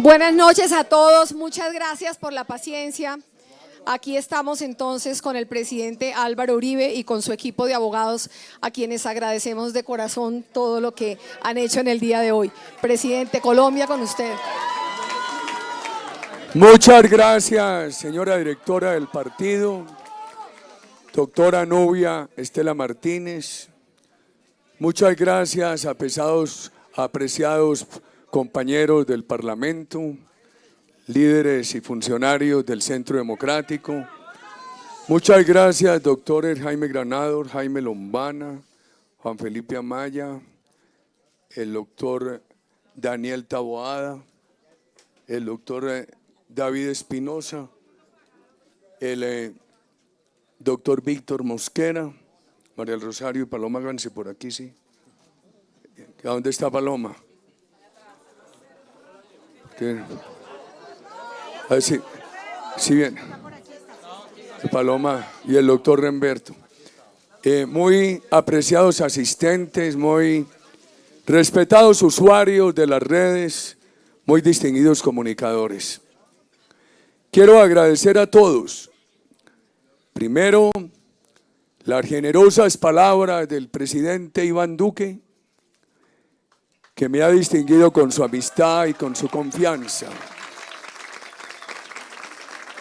Buenas noches a todos, muchas gracias por la paciencia. Aquí estamos entonces con el presidente Álvaro Uribe y con su equipo de abogados, a quienes agradecemos de corazón todo lo que han hecho en el día de hoy. Presidente, Colombia con usted. Muchas gracias, señora directora del partido, doctora Nubia Estela Martínez. Muchas gracias a pesados, apreciados compañeros del Parlamento, líderes y funcionarios del Centro Democrático. Muchas gracias, doctores Jaime Granador, Jaime Lombana, Juan Felipe Amaya, el doctor Daniel Taboada, el doctor David Espinosa, el doctor Víctor Mosquera, María del Rosario y Paloma Gance por aquí, sí. ¿A dónde está Paloma? A ver si bien. Paloma y el doctor Remberto. Muy apreciados asistentes, muy respetados usuarios de las redes, muy distinguidos comunicadores. Quiero agradecer a todos. Primero, las generosas palabras del presidente Iván Duque, que me ha distinguido con su amistad y con su confianza.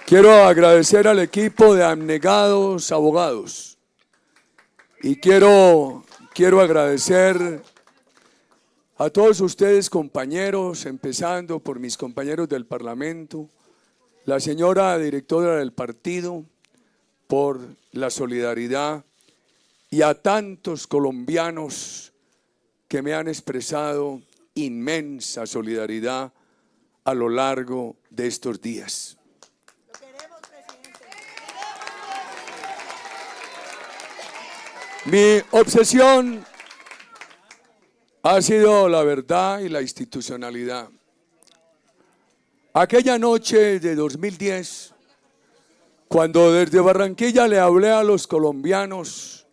Quiero agradecer al equipo de abnegados abogados y quiero agradecer a todos ustedes, compañeros, empezando por mis compañeros del Parlamento, la señora directora del partido, por la solidaridad, y a tantos colombianos que me han expresado inmensa solidaridad a lo largo de estos días. Lo queremos, presidente. Mi obsesión ha sido la verdad y la institucionalidad. Aquella noche de 2010, cuando desde Barranquilla le hablé a los colombianos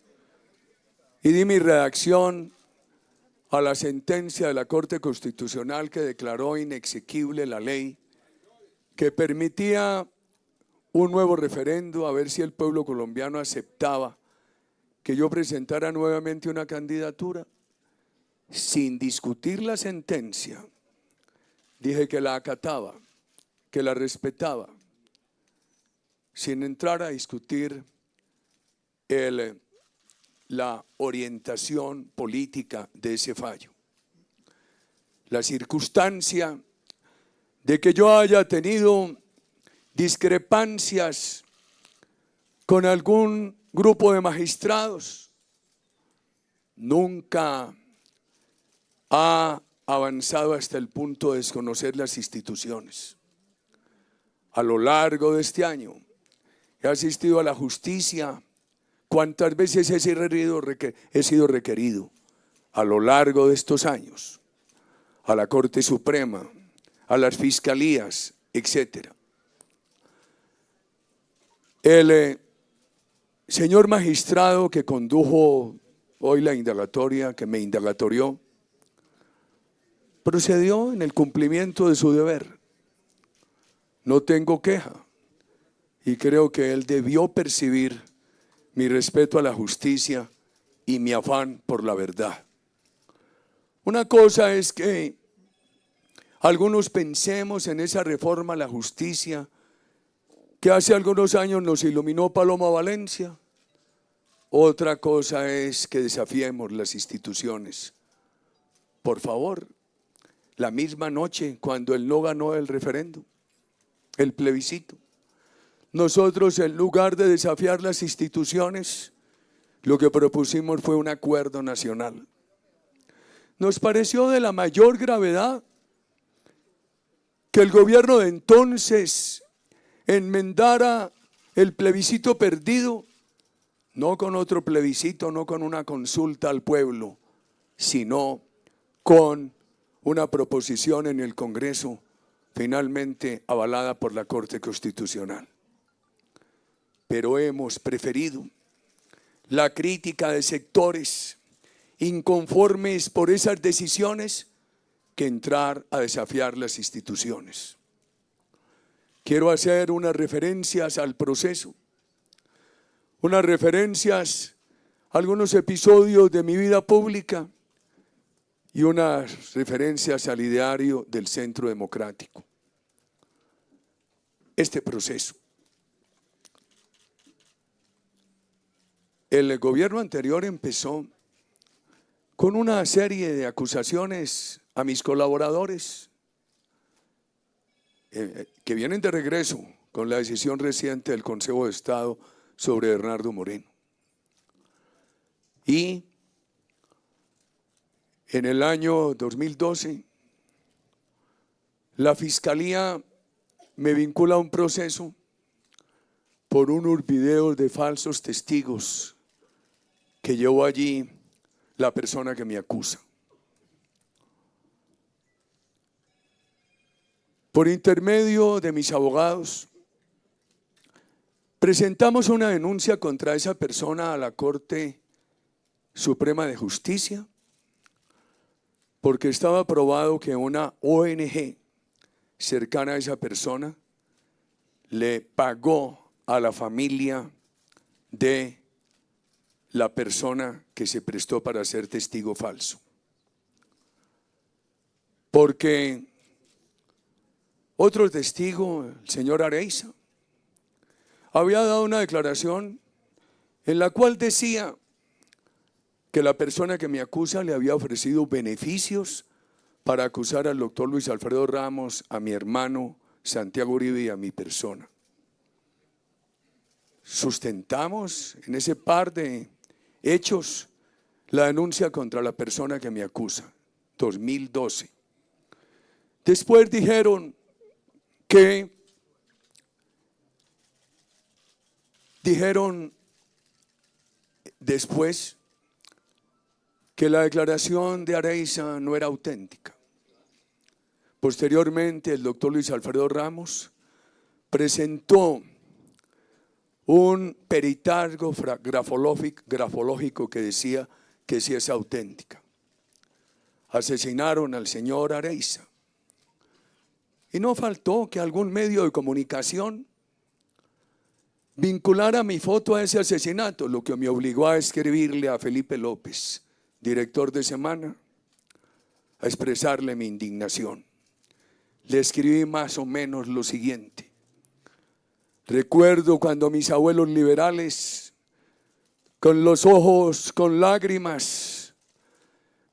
y di mi reacción a la sentencia de la Corte Constitucional que declaró inexequible la ley que permitía un nuevo referendo a ver si el pueblo colombiano aceptaba que yo presentara nuevamente una candidatura, sin discutir la sentencia, dije que la acataba, que la respetaba, sin entrar a discutir la orientación política de ese fallo. La circunstancia de que yo haya tenido discrepancias con algún grupo de magistrados nunca ha avanzado hasta el punto de desconocer las instituciones. A lo largo de este año he asistido a la justicia cuántas veces he sido requerido a lo largo de estos años, a la Corte Suprema, a las fiscalías, etc. El señor magistrado que condujo hoy la indagatoria, que me indagatorió, procedió en el cumplimiento de su deber. No tengo queja y creo que él debió percibir mi respeto a la justicia y mi afán por la verdad. Una cosa es que algunos pensemos en esa reforma a la justicia que hace algunos años nos iluminó Paloma Valencia. Otra cosa es que desafiemos las instituciones. Por favor, la misma noche cuando él no ganó el referéndum, el plebiscito, nosotros, en lugar de desafiar las instituciones, lo que propusimos fue un acuerdo nacional. Nos pareció de la mayor gravedad que el gobierno de entonces enmendara el plebiscito perdido, no con otro plebiscito, no con una consulta al pueblo, sino con una proposición en el Congreso, finalmente avalada por la Corte Constitucional. Pero hemos preferido la crítica de sectores inconformes por esas decisiones que entrar a desafiar las instituciones. Quiero hacer unas referencias al proceso, unas referencias a algunos episodios de mi vida pública y unas referencias al ideario del Centro Democrático. Este proceso. El gobierno anterior empezó con una serie de acusaciones a mis colaboradores que vienen de regreso con la decisión reciente del Consejo de Estado sobre Bernardo Moreno. Y en el año 2012, la Fiscalía me vincula a un proceso por unos videos de falsos testigos que llevó allí la persona que me acusa. Por intermedio de mis abogados, presentamos una denuncia contra esa persona a la Corte Suprema de Justicia, porque estaba probado que una ONG cercana a esa persona le pagó a la familia de la persona que se prestó para ser testigo falso. Porque otro testigo, el señor Areiza, había dado una declaración en la cual decía que la persona que me acusa le había ofrecido beneficios para acusar al doctor Luis Alfredo Ramos, a mi hermano Santiago Uribe y a mi persona. Sustentamos en ese par de hechos la denuncia contra la persona que me acusa, 2012. Después dijeron después que la declaración de Areiza no era auténtica. Posteriormente, el doctor Luis Alfredo Ramos presentó un peritaje grafológico que decía que sí es auténtica. Asesinaron al señor Areiza. Y no faltó que algún medio de comunicación vinculara mi foto a ese asesinato, lo que me obligó a escribirle a Felipe López, director de Semana, a expresarle mi indignación. Le escribí más o menos lo siguiente: recuerdo cuando mis abuelos liberales, con los ojos con lágrimas,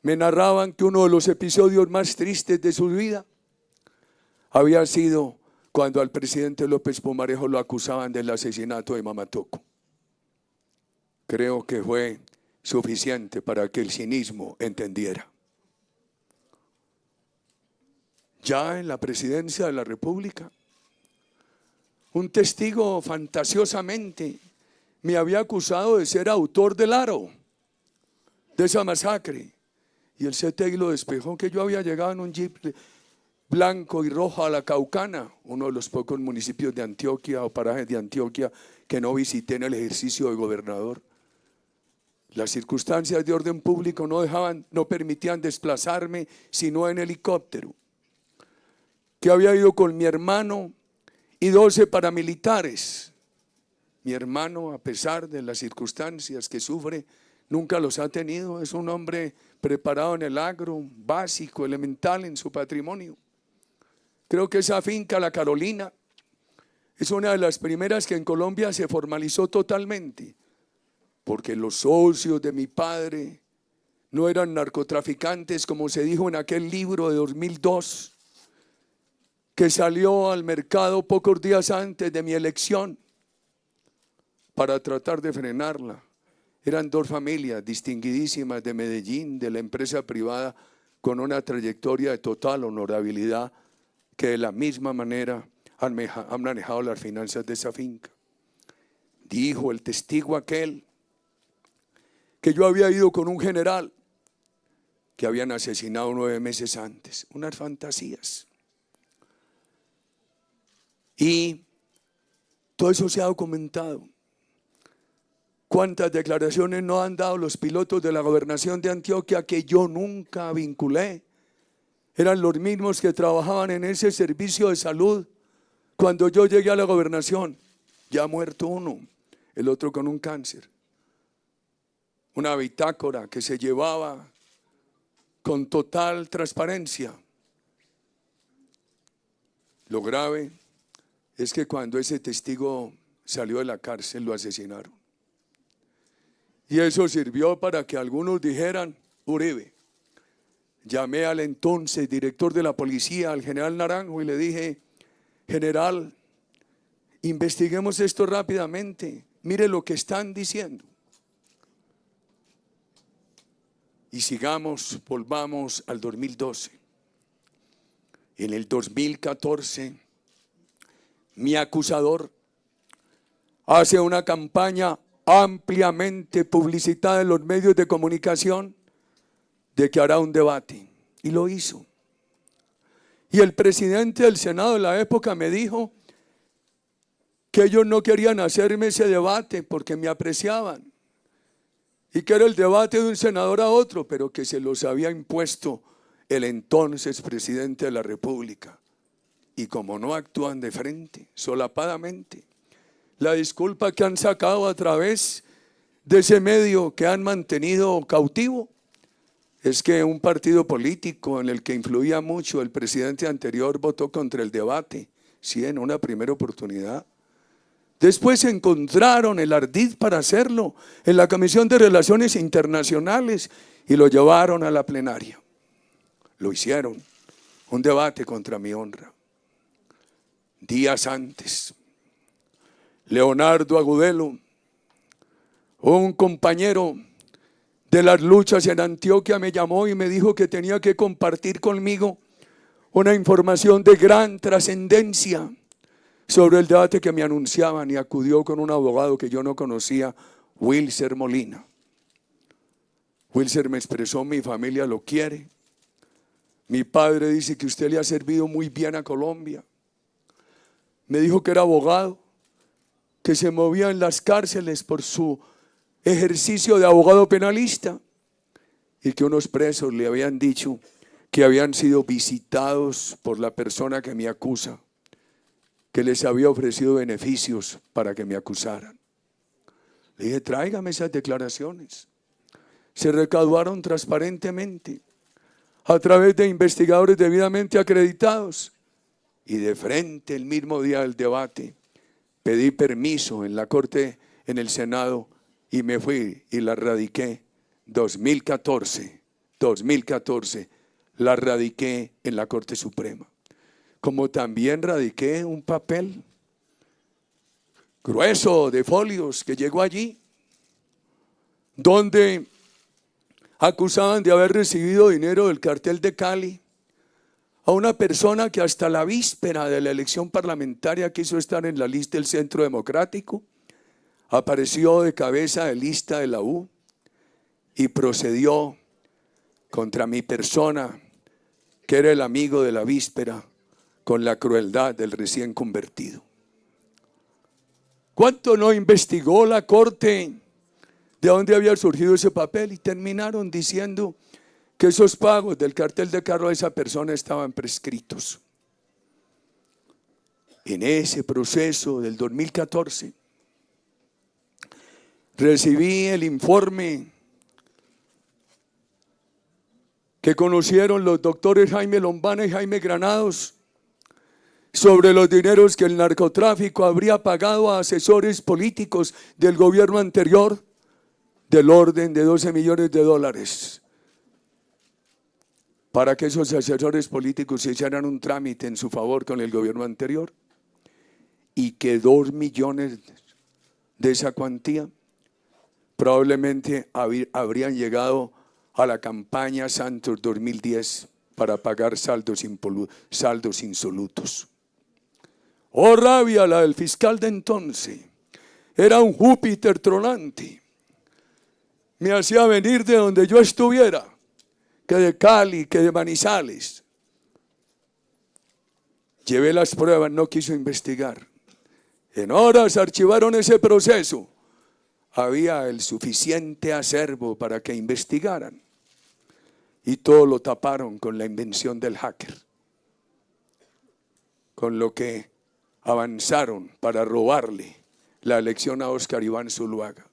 me narraban que uno de los episodios más tristes de su vida había sido cuando al presidente López Pumarejo lo acusaban del asesinato de Mamá Toco. Creo que fue suficiente para que el cinismo entendiera. Ya en la presidencia de la República, un testigo fantasiosamente me había acusado de ser autor del aro, de esa masacre. Y el CTI lo despejó, que yo había llegado en un jeep blanco y rojo a La Caucana, uno de los pocos municipios de Antioquia o parajes de Antioquia que no visité en el ejercicio de gobernador. Las circunstancias de orden público no permitían desplazarme sino en helicóptero. Que había ido con mi hermano y 12 paramilitares. Mi hermano, a pesar de las circunstancias que sufre, nunca los ha tenido. Es un hombre preparado en el agro, básico, elemental en su patrimonio. Creo que esa finca, La Carolina, es una de las primeras que en Colombia se formalizó totalmente, porque los socios de mi padre no eran narcotraficantes, como se dijo en aquel libro de 2002, que salió al mercado pocos días antes de mi elección para tratar de frenarla. Eran dos familias distinguidísimas de Medellín, de la empresa privada, con una trayectoria de total honorabilidad, que de la misma manera han manejado las finanzas de esa finca. Dijo el testigo aquel que yo había ido con un general que habían asesinado 9 meses antes. Unas fantasías. Y todo eso se ha documentado. ¿Cuántas declaraciones no han dado los pilotos de la gobernación de Antioquia que yo nunca vinculé eran los mismos que trabajaban en ese servicio de salud cuando yo llegué a la gobernación. Ya ha muerto uno, el otro con un cáncer. Una bitácora que se llevaba con total transparencia. Lo grave es que cuando ese testigo salió de la cárcel lo asesinaron. Y eso sirvió para que algunos dijeran: Uribe. Llamé al entonces director de la policía, al general Naranjo, y le dije: general, investiguemos esto rápidamente, mire lo que están diciendo. Y sigamos, volvamos al 2012. En el 2014, mi acusador hace una campaña ampliamente publicitada en los medios de comunicación de que hará un debate. Y lo hizo. Y el presidente del Senado de la época me dijo que ellos no querían hacerme ese debate porque me apreciaban. Y que era el debate de un senador a otro, pero que se los había impuesto el entonces presidente de la República. Y como no actúan de frente, solapadamente, la disculpa que han sacado a través de ese medio que han mantenido cautivo es que un partido político en el que influía mucho el presidente anterior votó contra el debate, sí, en una primera oportunidad. Después encontraron el ardid para hacerlo en la Comisión de Relaciones Internacionales y lo llevaron a la plenaria. Lo hicieron, un debate contra mi honra. Días antes, Leonardo Agudelo, un compañero de las luchas en Antioquia, me llamó y me dijo que tenía que compartir conmigo una información de gran trascendencia sobre el debate que me anunciaban, y acudió con un abogado que yo no conocía, Wilser Molina. Wilser me expresó: mi familia lo quiere, mi padre dice que usted le ha servido muy bien a Colombia. Me dijo que era abogado, que se movía en las cárceles por su ejercicio de abogado penalista, y que unos presos le habían dicho que habían sido visitados por la persona que me acusa, que les había ofrecido beneficios para que me acusaran. Le dije: tráigame esas declaraciones. Se recaudaron transparentemente a través de investigadores debidamente acreditados, y de frente, el mismo día del debate, pedí permiso en la Corte, en el Senado, y me fui y la radiqué. 2014, la radiqué en la Corte Suprema. Como también radiqué un papel grueso de folios que llegó allí, donde acusaban de haber recibido dinero del cartel de Cali a una persona que hasta la víspera de la elección parlamentaria quiso estar en la lista del Centro Democrático, apareció de cabeza de lista de la U y procedió contra mi persona, que era el amigo de la víspera, con la crueldad del recién convertido. ¿Cuánto no investigó la Corte de dónde había surgido ese papel? Y terminaron diciendo que esos pagos del cartel de carro a esa persona estaban prescritos. En ese proceso del 2014, recibí el informe que conocieron los doctores Jaime Lombana y Jaime Granados sobre los dineros que el narcotráfico habría pagado a asesores políticos del gobierno anterior, del orden de $12 millones, para que esos asesores políticos hicieran un trámite en su favor con el gobierno anterior, y que 2 millones de esa cuantía probablemente habrían llegado a la campaña Santos 2010 para pagar saldos insolutos. Oh, rabia la del fiscal de entonces. Era un Júpiter tronante. Me hacía venir de donde yo estuviera, que de Cali, que de Manizales. Llevé las pruebas, no quiso investigar. En horas archivaron ese proceso. Había el suficiente acervo para que investigaran. y todo lo taparon con la invención del hacker, con lo que avanzaron para robarle la elección a Óscar Iván Zuluaga.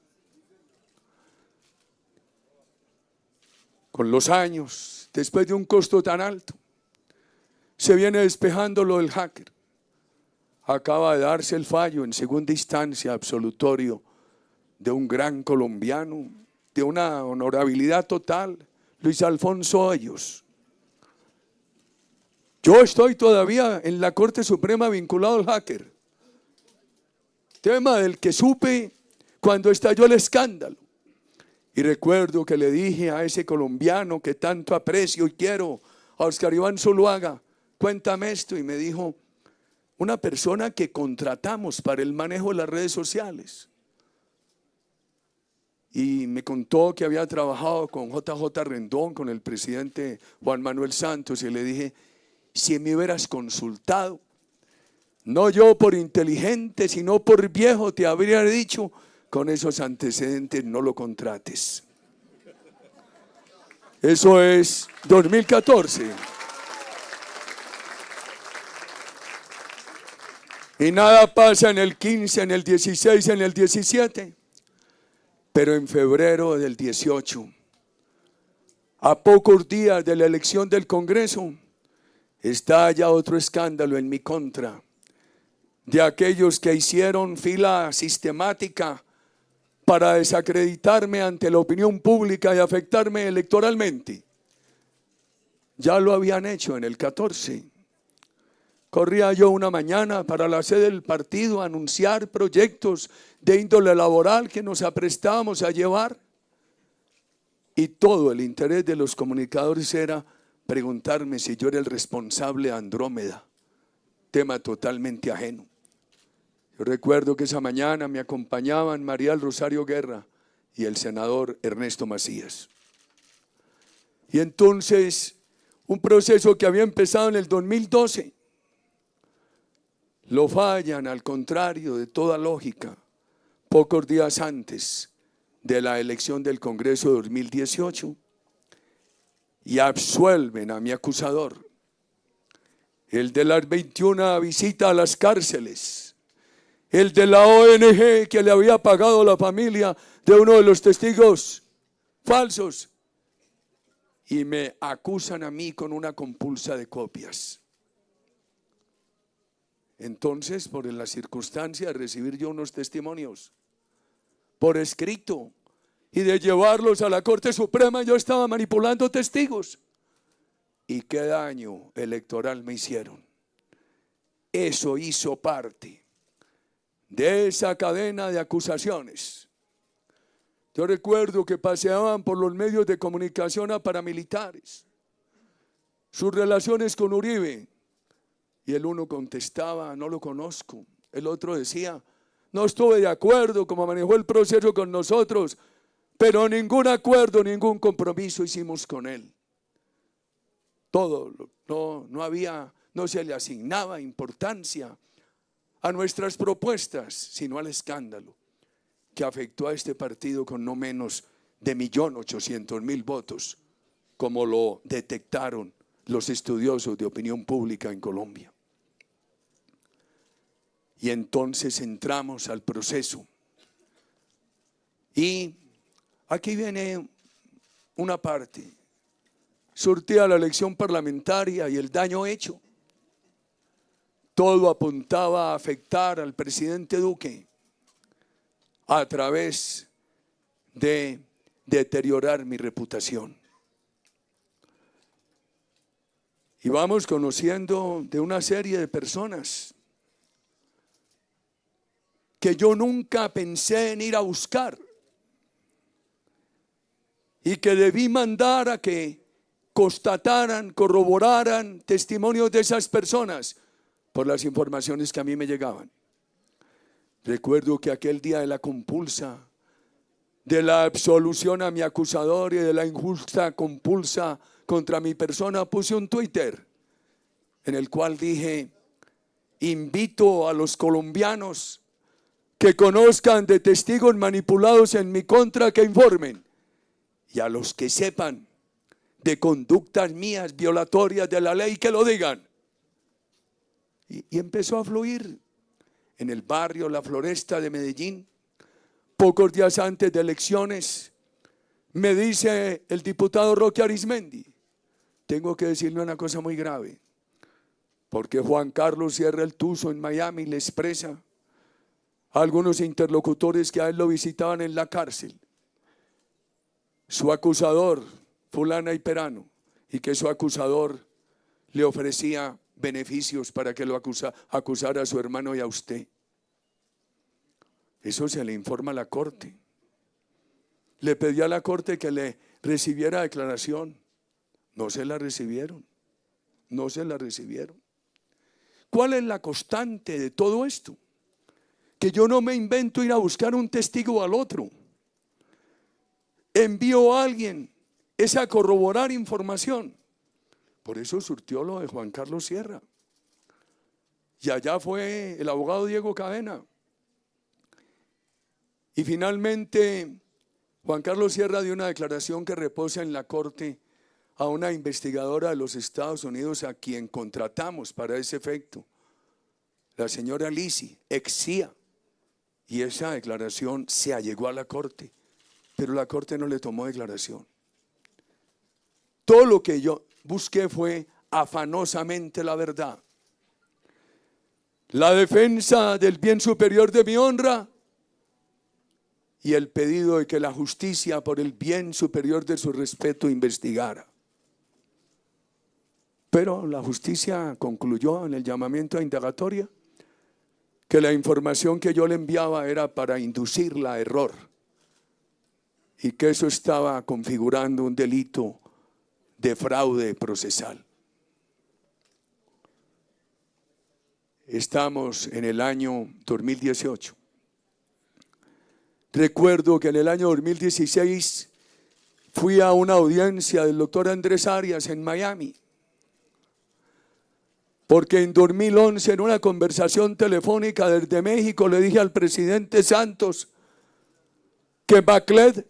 Con los años, después de un costo tan alto, se viene despejando lo del hacker. Acaba de darse el fallo en segunda instancia absolutorio de un gran colombiano, de una honorabilidad total, Luis Alfonso Hoyos. Yo estoy todavía en la Corte Suprema vinculado al hacker, tema del que supe cuando estalló el escándalo. Y recuerdo que le dije a ese colombiano que tanto aprecio y quiero, a Óscar Iván Zuluaga, cuéntame esto, y me dijo, una persona que contratamos para el manejo de las redes sociales. Y me contó que había trabajado con JJ Rendón, con el presidente Juan Manuel Santos, y le dije, si me hubieras consultado, no yo por inteligente, sino por viejo, te habría dicho, con esos antecedentes no lo contrates. Eso es 2014. Y nada pasa en el 15, en el 16, en el 17. Pero en febrero del 18, a pocos días de la elección del Congreso, estalla otro escándalo en mi contra, de aquellos que hicieron fila sistemática para desacreditarme ante la opinión pública y afectarme electoralmente. Ya lo habían hecho en el 14. Corría yo una mañana para la sede del partido a anunciar proyectos de índole laboral que nos aprestábamos a llevar. Y todo el interés de los comunicadores era preguntarme si yo era el responsable de Andrómeda, tema totalmente ajeno. Yo recuerdo que esa mañana me acompañaban María del Rosario Guerra y el senador Ernesto Macías. Y entonces, un proceso que había empezado en el 2012, lo fallan, al contrario de toda lógica, pocos días antes de la elección del Congreso de 2018, y absuelven a mi acusador, el de las 21 visitas a las cárceles, el de la ONG que le había pagado la familia de uno de los testigos falsos, y me acusan a mí con una compulsa de copias. Entonces, por la circunstancia de recibir yo unos testimonios por escrito y de llevarlos a la Corte Suprema, yo estaba manipulando testigos. ¿Y qué daño electoral me hicieron? Eso hizo parte de esa cadena de acusaciones. Yo recuerdo que paseaban por los medios de comunicación a paramilitares, sus relaciones con Uribe. Y el uno contestaba, no lo conozco. El otro decía, no estuve de acuerdo como manejó el proceso con nosotros, pero ningún acuerdo, ningún compromiso hicimos con él. Todo, no se le asignaba importancia a nuestras propuestas, sino al escándalo que afectó a este partido con no menos de 1.800.000 votos, como lo detectaron los estudiosos de opinión pública en Colombia. Y entonces entramos al proceso. Y aquí viene una parte. Surtía la elección parlamentaria y el daño hecho. Todo apuntaba a afectar al presidente Duque a través de deteriorar mi reputación. Y vamos conociendo de una serie de personas que yo nunca pensé en ir a buscar y que debí mandar a que constataran, corroboraran testimonios de esas personas por las informaciones que a mí me llegaban. Recuerdo que aquel día de la compulsa, de la absolución a mi acusador y de la injusta compulsa contra mi persona, puse un Twitter en el cual dije, invito a los colombianos que conozcan de testigos manipulados en mi contra que informen, y a los que sepan de conductas mías violatorias de la ley, que lo digan. Y empezó a fluir en el barrio La Floresta de Medellín. Pocos días antes de elecciones, me dice el diputado Roque Arismendi: tengo que decirle una cosa muy grave, porque Juan Carlos Sierra el Tuzo en Miami le expresa a algunos interlocutores que a él lo visitaban en la cárcel, su acusador, fulana y perano, y que su acusador le ofrecía beneficios para que lo acusara a su hermano y a usted. Eso se le informa a la corte. Le pedí a la corte que le recibiera declaración. No se la recibieron. No se la recibieron. ¿Cuál es la constante de todo esto? Que yo no me invento ir a buscar un testigo al otro. Envío a alguien, es a corroborar información. Por eso surtió lo de Juan Carlos Sierra. Y allá fue el abogado Diego Cadena. Y finalmente Juan Carlos Sierra dio una declaración que reposa en la corte a una investigadora de los Estados Unidos a quien contratamos para ese efecto, la señora Lisi, ex CIA. Y esa declaración se allegó a la corte, pero la corte no le tomó declaración. Todo lo que yo busqué fue afanosamente la verdad. La defensa del bien superior de mi honra y el pedido de que la justicia, por el bien superior de su respeto, investigara. Pero la justicia concluyó en el llamamiento a indagatoria que la información que yo le enviaba era para inducirla a error y que eso estaba configurando un delito de fraude procesal. Estamos en el año 2018. Recuerdo que en el año 2016 fui a una audiencia del doctor Andrés Arias en Miami, porque en 2011 en una conversación telefónica desde México le dije al presidente Santos que Baclet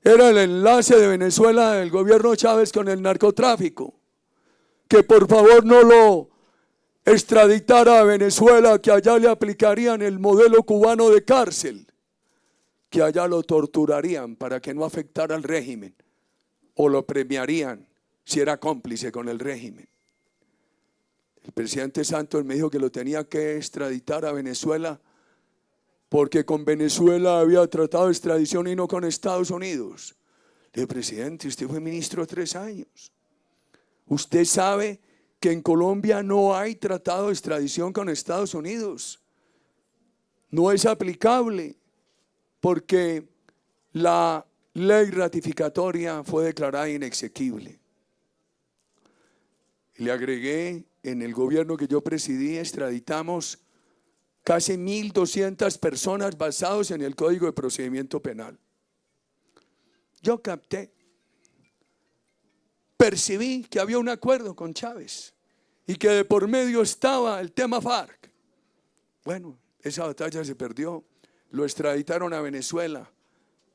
era el enlace de Venezuela del gobierno Chávez con el narcotráfico, que por favor no lo extraditara a Venezuela, que allá le aplicarían el modelo cubano de cárcel, que allá lo torturarían para que no afectara al régimen, o lo premiarían si era cómplice con el régimen. El presidente Santos me dijo que lo tenía que extraditar a Venezuela porque con Venezuela había tratado de extradición y no con Estados Unidos. Le dije: presidente, usted fue ministro 3 años. Usted sabe que en Colombia no hay tratado de extradición con Estados Unidos. No es aplicable porque la ley ratificatoria fue declarada inexequible. Y le agregué: en el gobierno que yo presidí extraditamos casi 1.200 personas basados en el Código de Procedimiento Penal. Yo capté, percibí que había un acuerdo con Chávez y que de por medio estaba el tema FARC. Bueno, esa batalla se perdió, lo extraditaron a Venezuela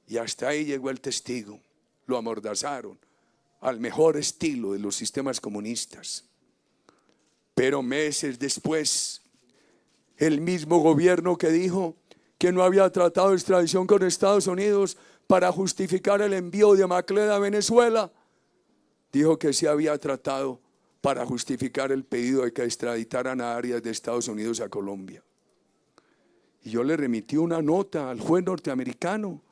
y hasta ahí llegó el testigo. Lo amordazaron al mejor estilo de los sistemas comunistas. Pero meses después, el mismo gobierno que dijo que no había tratado de extradición con Estados Unidos para justificar el envío de Baclet a Venezuela, dijo que sí había tratado para justificar el pedido de que extraditaran a Arias de Estados Unidos a Colombia. Y yo le remití una nota al juez norteamericano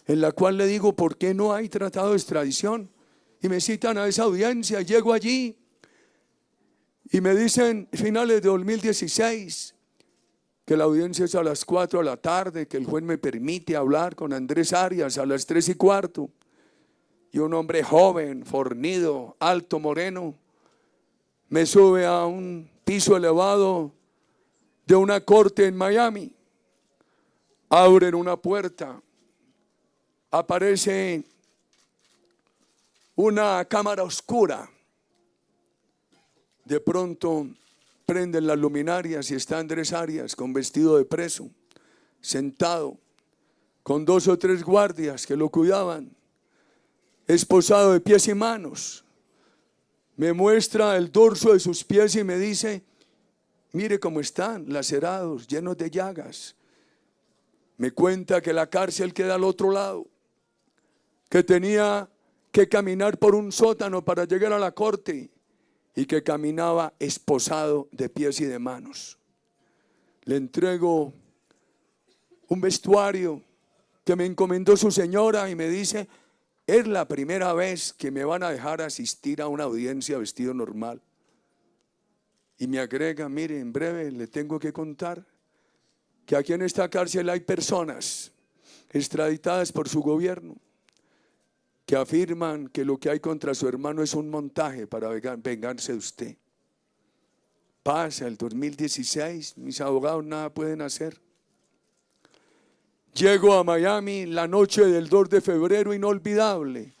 en la cual le digo: ¿por qué no hay tratado de extradición? Y me citan a esa audiencia, llego allí y me dicen finales de 2016 que la audiencia es a las 4 de la tarde, que el juez me permite hablar con Andrés Arias a las 3:15. Y un hombre joven, fornido, alto, moreno, me sube a un piso elevado de una corte en Miami. Abren una puerta, aparece una cámara oscura. De pronto prenden las luminarias y está Andrés Arias con vestido de preso, sentado, con 2 o 3 guardias que lo cuidaban. esposado de pies y manos. Me muestra el dorso de sus pies y me dice, mire cómo están, lacerados, llenos de llagas. Me cuenta que la cárcel queda al otro lado, que tenía que caminar por un sótano para llegar a la corte y que caminaba esposado de pies y de manos. Le entrego un vestuario que me encomendó su señora y me dice, es la primera vez que me van a dejar asistir a una audiencia vestido normal. Y me agrega, mire, en breve le tengo que contar que aquí en esta cárcel hay personas extraditadas por su gobierno que afirman que lo que hay contra su hermano es un montaje para vengarse de usted. Pasa el 2016, mis abogados nada pueden hacer. Llego a Miami la noche del 2 de febrero, inolvidable,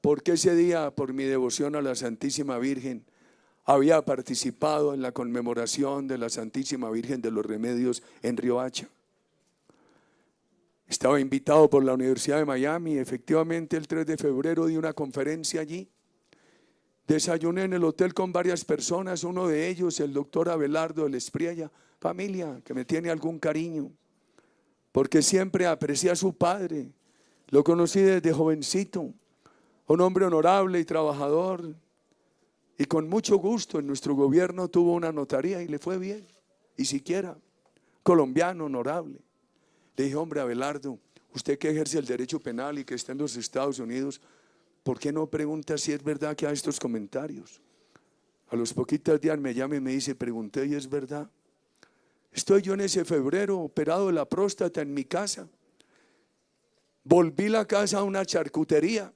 porque ese día, por mi devoción a la Santísima Virgen, había participado en la conmemoración de la Santísima Virgen de los Remedios en Riohacha. Estaba invitado por la Universidad de Miami, efectivamente el 3 de febrero di una conferencia allí. Desayuné en el hotel con varias personas, uno de ellos el doctor Abelardo del Espriella, familia que me tiene algún cariño, porque siempre aprecié a su padre, lo conocí desde jovencito, un hombre honorable y trabajador, y con mucho gusto en nuestro gobierno tuvo una notaría y le fue bien, y siquiera colombiano, honorable. Le dije, hombre Abelardo, usted que ejerce el derecho penal y que está en los Estados Unidos, ¿por qué no pregunta si es verdad que hay estos comentarios? A los poquitos días me llama y me dice, pregunté y es verdad. Estoy yo en ese febrero operado de la próstata en mi casa. Volví la casa a una charcutería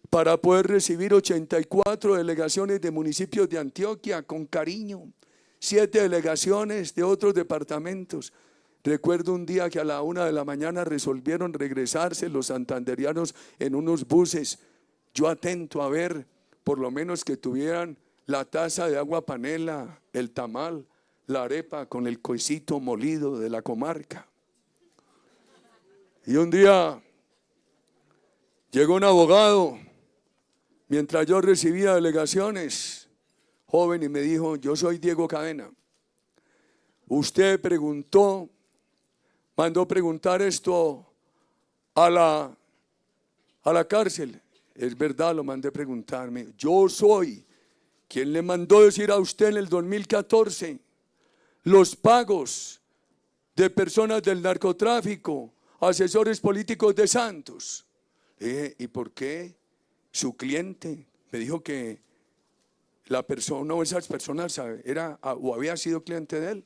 para poder recibir 84 delegaciones de municipios de Antioquia con cariño, 7 delegaciones de otros departamentos. Recuerdo un día que a la 1 de la mañana resolvieron regresarse los santanderianos en unos buses. Yo atento a ver, por lo menos que tuvieran la taza de agua panela, el tamal, la arepa con el coicito molido de la comarca. Y un día llegó un abogado, mientras yo recibía delegaciones, joven, y me dijo, yo soy Diego Cadena. Usted preguntó, mandó preguntar esto a la cárcel. Es verdad, lo mandé preguntarme. Yo soy quien le mandó decir a usted en el 2014 los pagos de personas del narcotráfico, asesores políticos de Santos. ¿Y por qué su cliente me dijo que la persona o esas personas era o había sido cliente de él?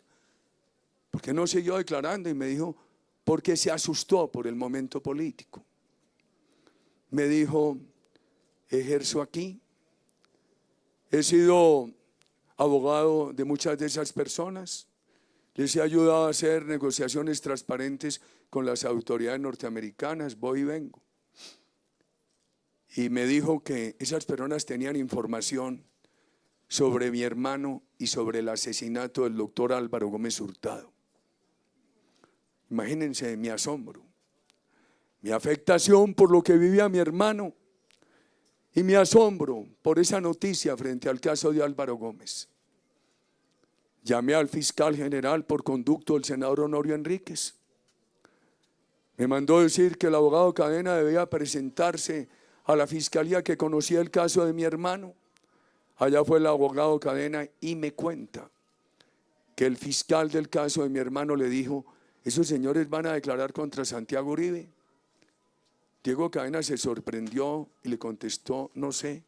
¿Por qué no siguió declarando? Y me dijo, porque se asustó por el momento político. Me dijo, ejerzo aquí, he sido abogado de muchas de esas personas, les he ayudado a hacer negociaciones transparentes con las autoridades norteamericanas, voy y vengo. Y me dijo que esas personas tenían información sobre mi hermano y sobre el asesinato del doctor Álvaro Gómez Hurtado. Imagínense mi asombro, mi afectación por lo que vivía mi hermano y mi asombro por esa noticia frente al caso de Álvaro Gómez. Llamé al fiscal general por conducto del senador Honorio Enríquez. Me mandó decir que el abogado Cadena debía presentarse a la fiscalía que conocía el caso de mi hermano. Allá fue el abogado Cadena y me cuenta que el fiscal del caso de mi hermano le dijo, esos señores van a declarar contra Santiago Uribe. Diego Cadena se sorprendió y le contestó, no sé.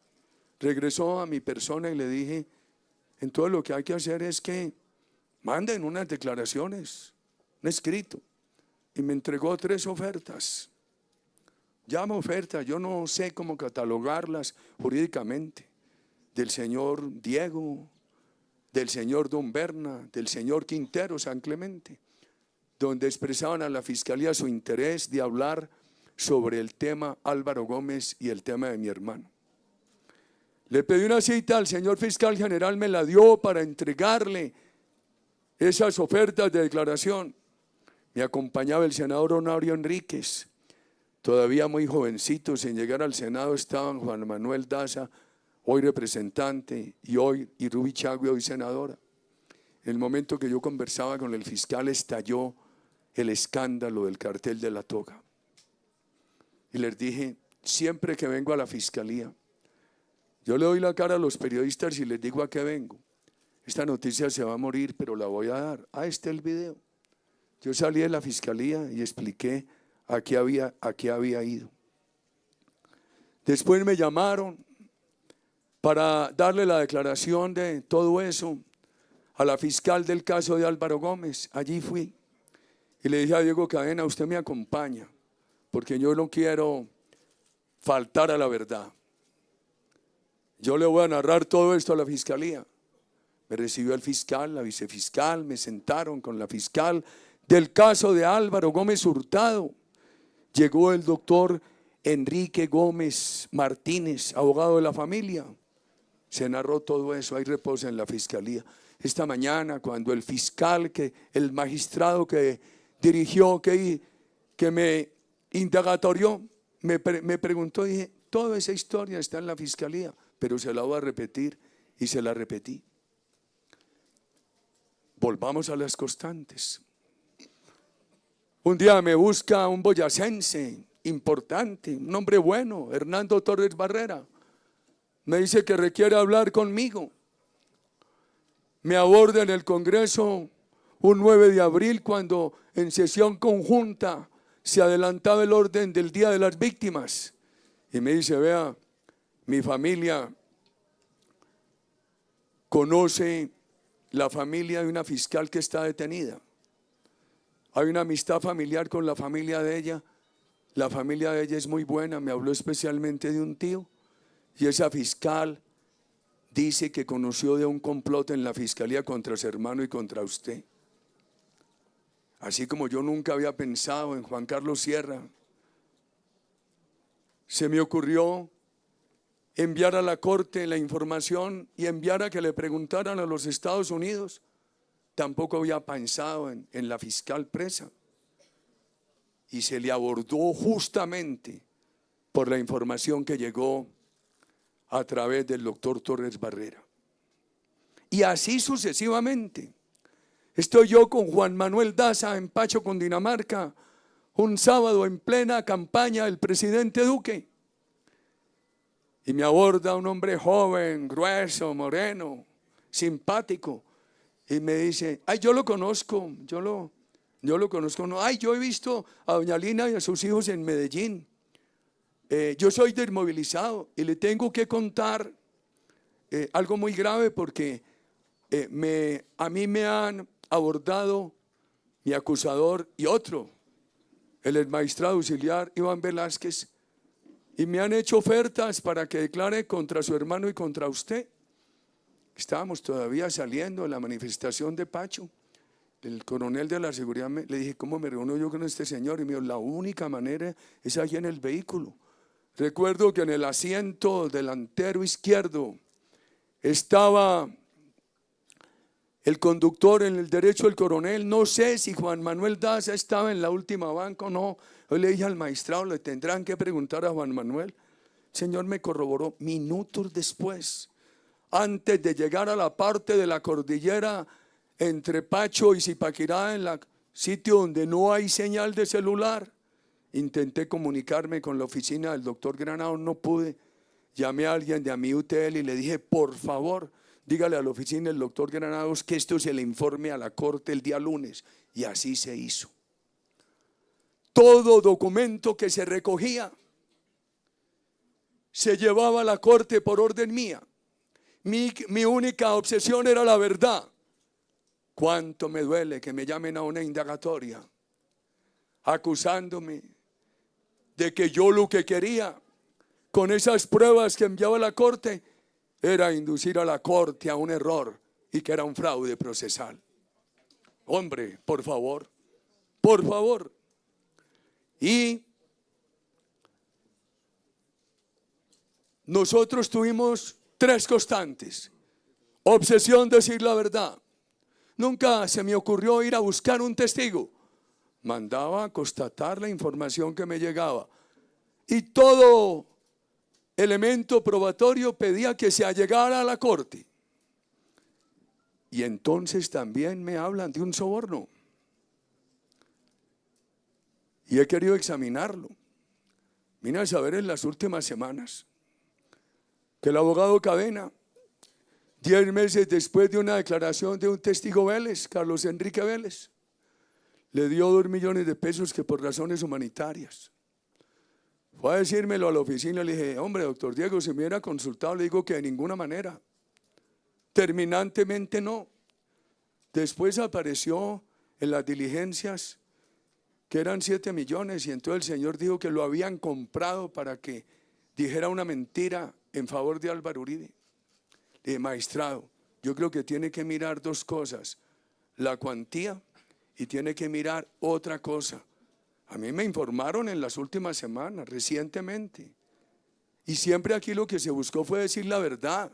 Regresó a mi persona y le dije, entonces lo que hay que hacer es que manden unas declaraciones, un escrito. Y me entregó 3 ofertas. Llamo ofertas, yo no sé cómo catalogarlas jurídicamente. Del señor Diego, del señor Don Berna, del señor Quintero San Clemente, donde expresaban a la fiscalía su interés de hablar sobre el tema Álvaro Gómez y el tema de mi hermano. Le pedí una cita al señor fiscal general, me la dio para entregarle esas ofertas de declaración. Me acompañaba el senador Honorio Enríquez. todavía muy jovencitos, sin llegar al Senado estaban Juan Manuel Daza, hoy representante, y Ruby Chagüe, hoy senadora. En el momento que yo conversaba con el fiscal estalló el escándalo del cartel de la toga. Y les dije, siempre que vengo a la fiscalía, yo le doy la cara a los periodistas y les digo a qué vengo. Esta noticia se va a morir, pero la voy a dar. Este es el video. Yo salí de la fiscalía y expliqué a qué había ido. Después me llamaron para darle la declaración de todo eso a la fiscal del caso de Álvaro Gómez. Allí fui y le dije a Diego Cadena, usted me acompaña, porque yo no quiero faltar a la verdad. Yo le voy a narrar todo esto a la fiscalía. Me recibió el fiscal, la vicefiscal, me sentaron con la fiscal del caso de Álvaro Gómez Hurtado. Llegó el doctor Enrique Gómez Martínez, abogado de la familia. Se narró todo eso, hay reposo en la fiscalía. Esta mañana, cuando el fiscal, el magistrado que dirigió, que me indagatorió, me preguntó, dije, toda esa historia está en la fiscalía, pero se la voy a repetir y se la repetí. Volvamos a las constantes. Un día me busca un boyacense importante, un hombre bueno, Hernando Torres Barrera. Me dice que requiere hablar conmigo. Me aborda en el Congreso un 9 de abril cuando en sesión conjunta se adelantaba el orden del Día de las Víctimas. Y me dice, vea, mi familia conoce la familia de una fiscal que está detenida. Hay una amistad familiar con la familia de ella. La familia de ella es muy buena, me habló especialmente de un tío. Y esa fiscal dice que conoció de un complot en la fiscalía contra su hermano y contra usted. Así como yo nunca había pensado en Juan Carlos Sierra, se me ocurrió enviar a la corte la información y enviar a que le preguntaran a los Estados Unidos. Tampoco había pensado en la fiscal presa. Y se le abordó justamente por la información que llegó a través del doctor Torres Barrera. Y así sucesivamente. Estoy yo con Juan Manuel Daza en Pacho, Cundinamarca, un sábado en plena campaña del presidente Duque. Y me aborda un hombre joven, grueso, moreno, simpático. Y me dice, ay, yo lo conozco, yo lo conozco. No, ay, yo he visto a doña Lina y a sus hijos en Medellín. Yo soy desmovilizado y le tengo que contar algo muy grave porque a mí me han abordado mi acusador y otro, el exmagistrado auxiliar Iván Velázquez, y me han hecho ofertas para que declare contra su hermano y contra usted. Estábamos todavía saliendo de la manifestación de Pacho. El coronel de la seguridad le dije, ¿cómo me reúno yo con este señor? Y me dijo, la única manera es allí en el vehículo. Recuerdo que en el asiento delantero izquierdo estaba el conductor, en el derecho el coronel. No sé si Juan Manuel Daza estaba en la última banca o no. Hoy le dije al magistrado, le tendrán que preguntar a Juan Manuel. El señor me corroboró minutos después, antes de llegar a la parte de la cordillera entre Pacho y Zipaquirá, en el sitio donde no hay señal de celular. Intenté comunicarme con la oficina del doctor Granados, no pude. Llamé a alguien de AMIUTL y le dije, por favor, dígale a la oficina del doctor Granados que esto se le informe a la corte el día lunes. Y así se hizo. Todo documento que se recogía se llevaba a la corte por orden mía. Mi única obsesión era la verdad. Cuánto me duele que me llamen a una indagatoria acusándome de que yo lo que quería con esas pruebas que enviaba a la corte era inducir a la corte a un error y que era un fraude procesal. Hombre, por favor, por favor. Y nosotros tuvimos 3 constantes. Obsesión, decir la verdad. Nunca se me ocurrió ir a buscar un testigo. Mandaba a constatar la información que me llegaba. y todo elemento probatorio pedía que se allegara a la corte. Y entonces también me hablan de un soborno. Y he querido examinarlo. Vine a saber en las últimas semanas que el abogado Cadena, 10 meses después de una declaración de un testigo Vélez, Carlos Enrique Vélez, le dio 2 millones de pesos que por razones humanitarias. Fue a decírmelo a la oficina, le dije, hombre, doctor Diego, si me hubiera consultado, le digo que de ninguna manera, terminantemente no. Después apareció en las diligencias que eran 7 millones y entonces el señor dijo que lo habían comprado para que dijera una mentira en favor de Álvaro Uribe. Le dije, magistrado, yo creo que tiene que mirar 2 cosas, la cuantía y tiene que mirar otra cosa. A mí me informaron en las últimas semanas, recientemente, y siempre aquí lo que se buscó fue decir la verdad.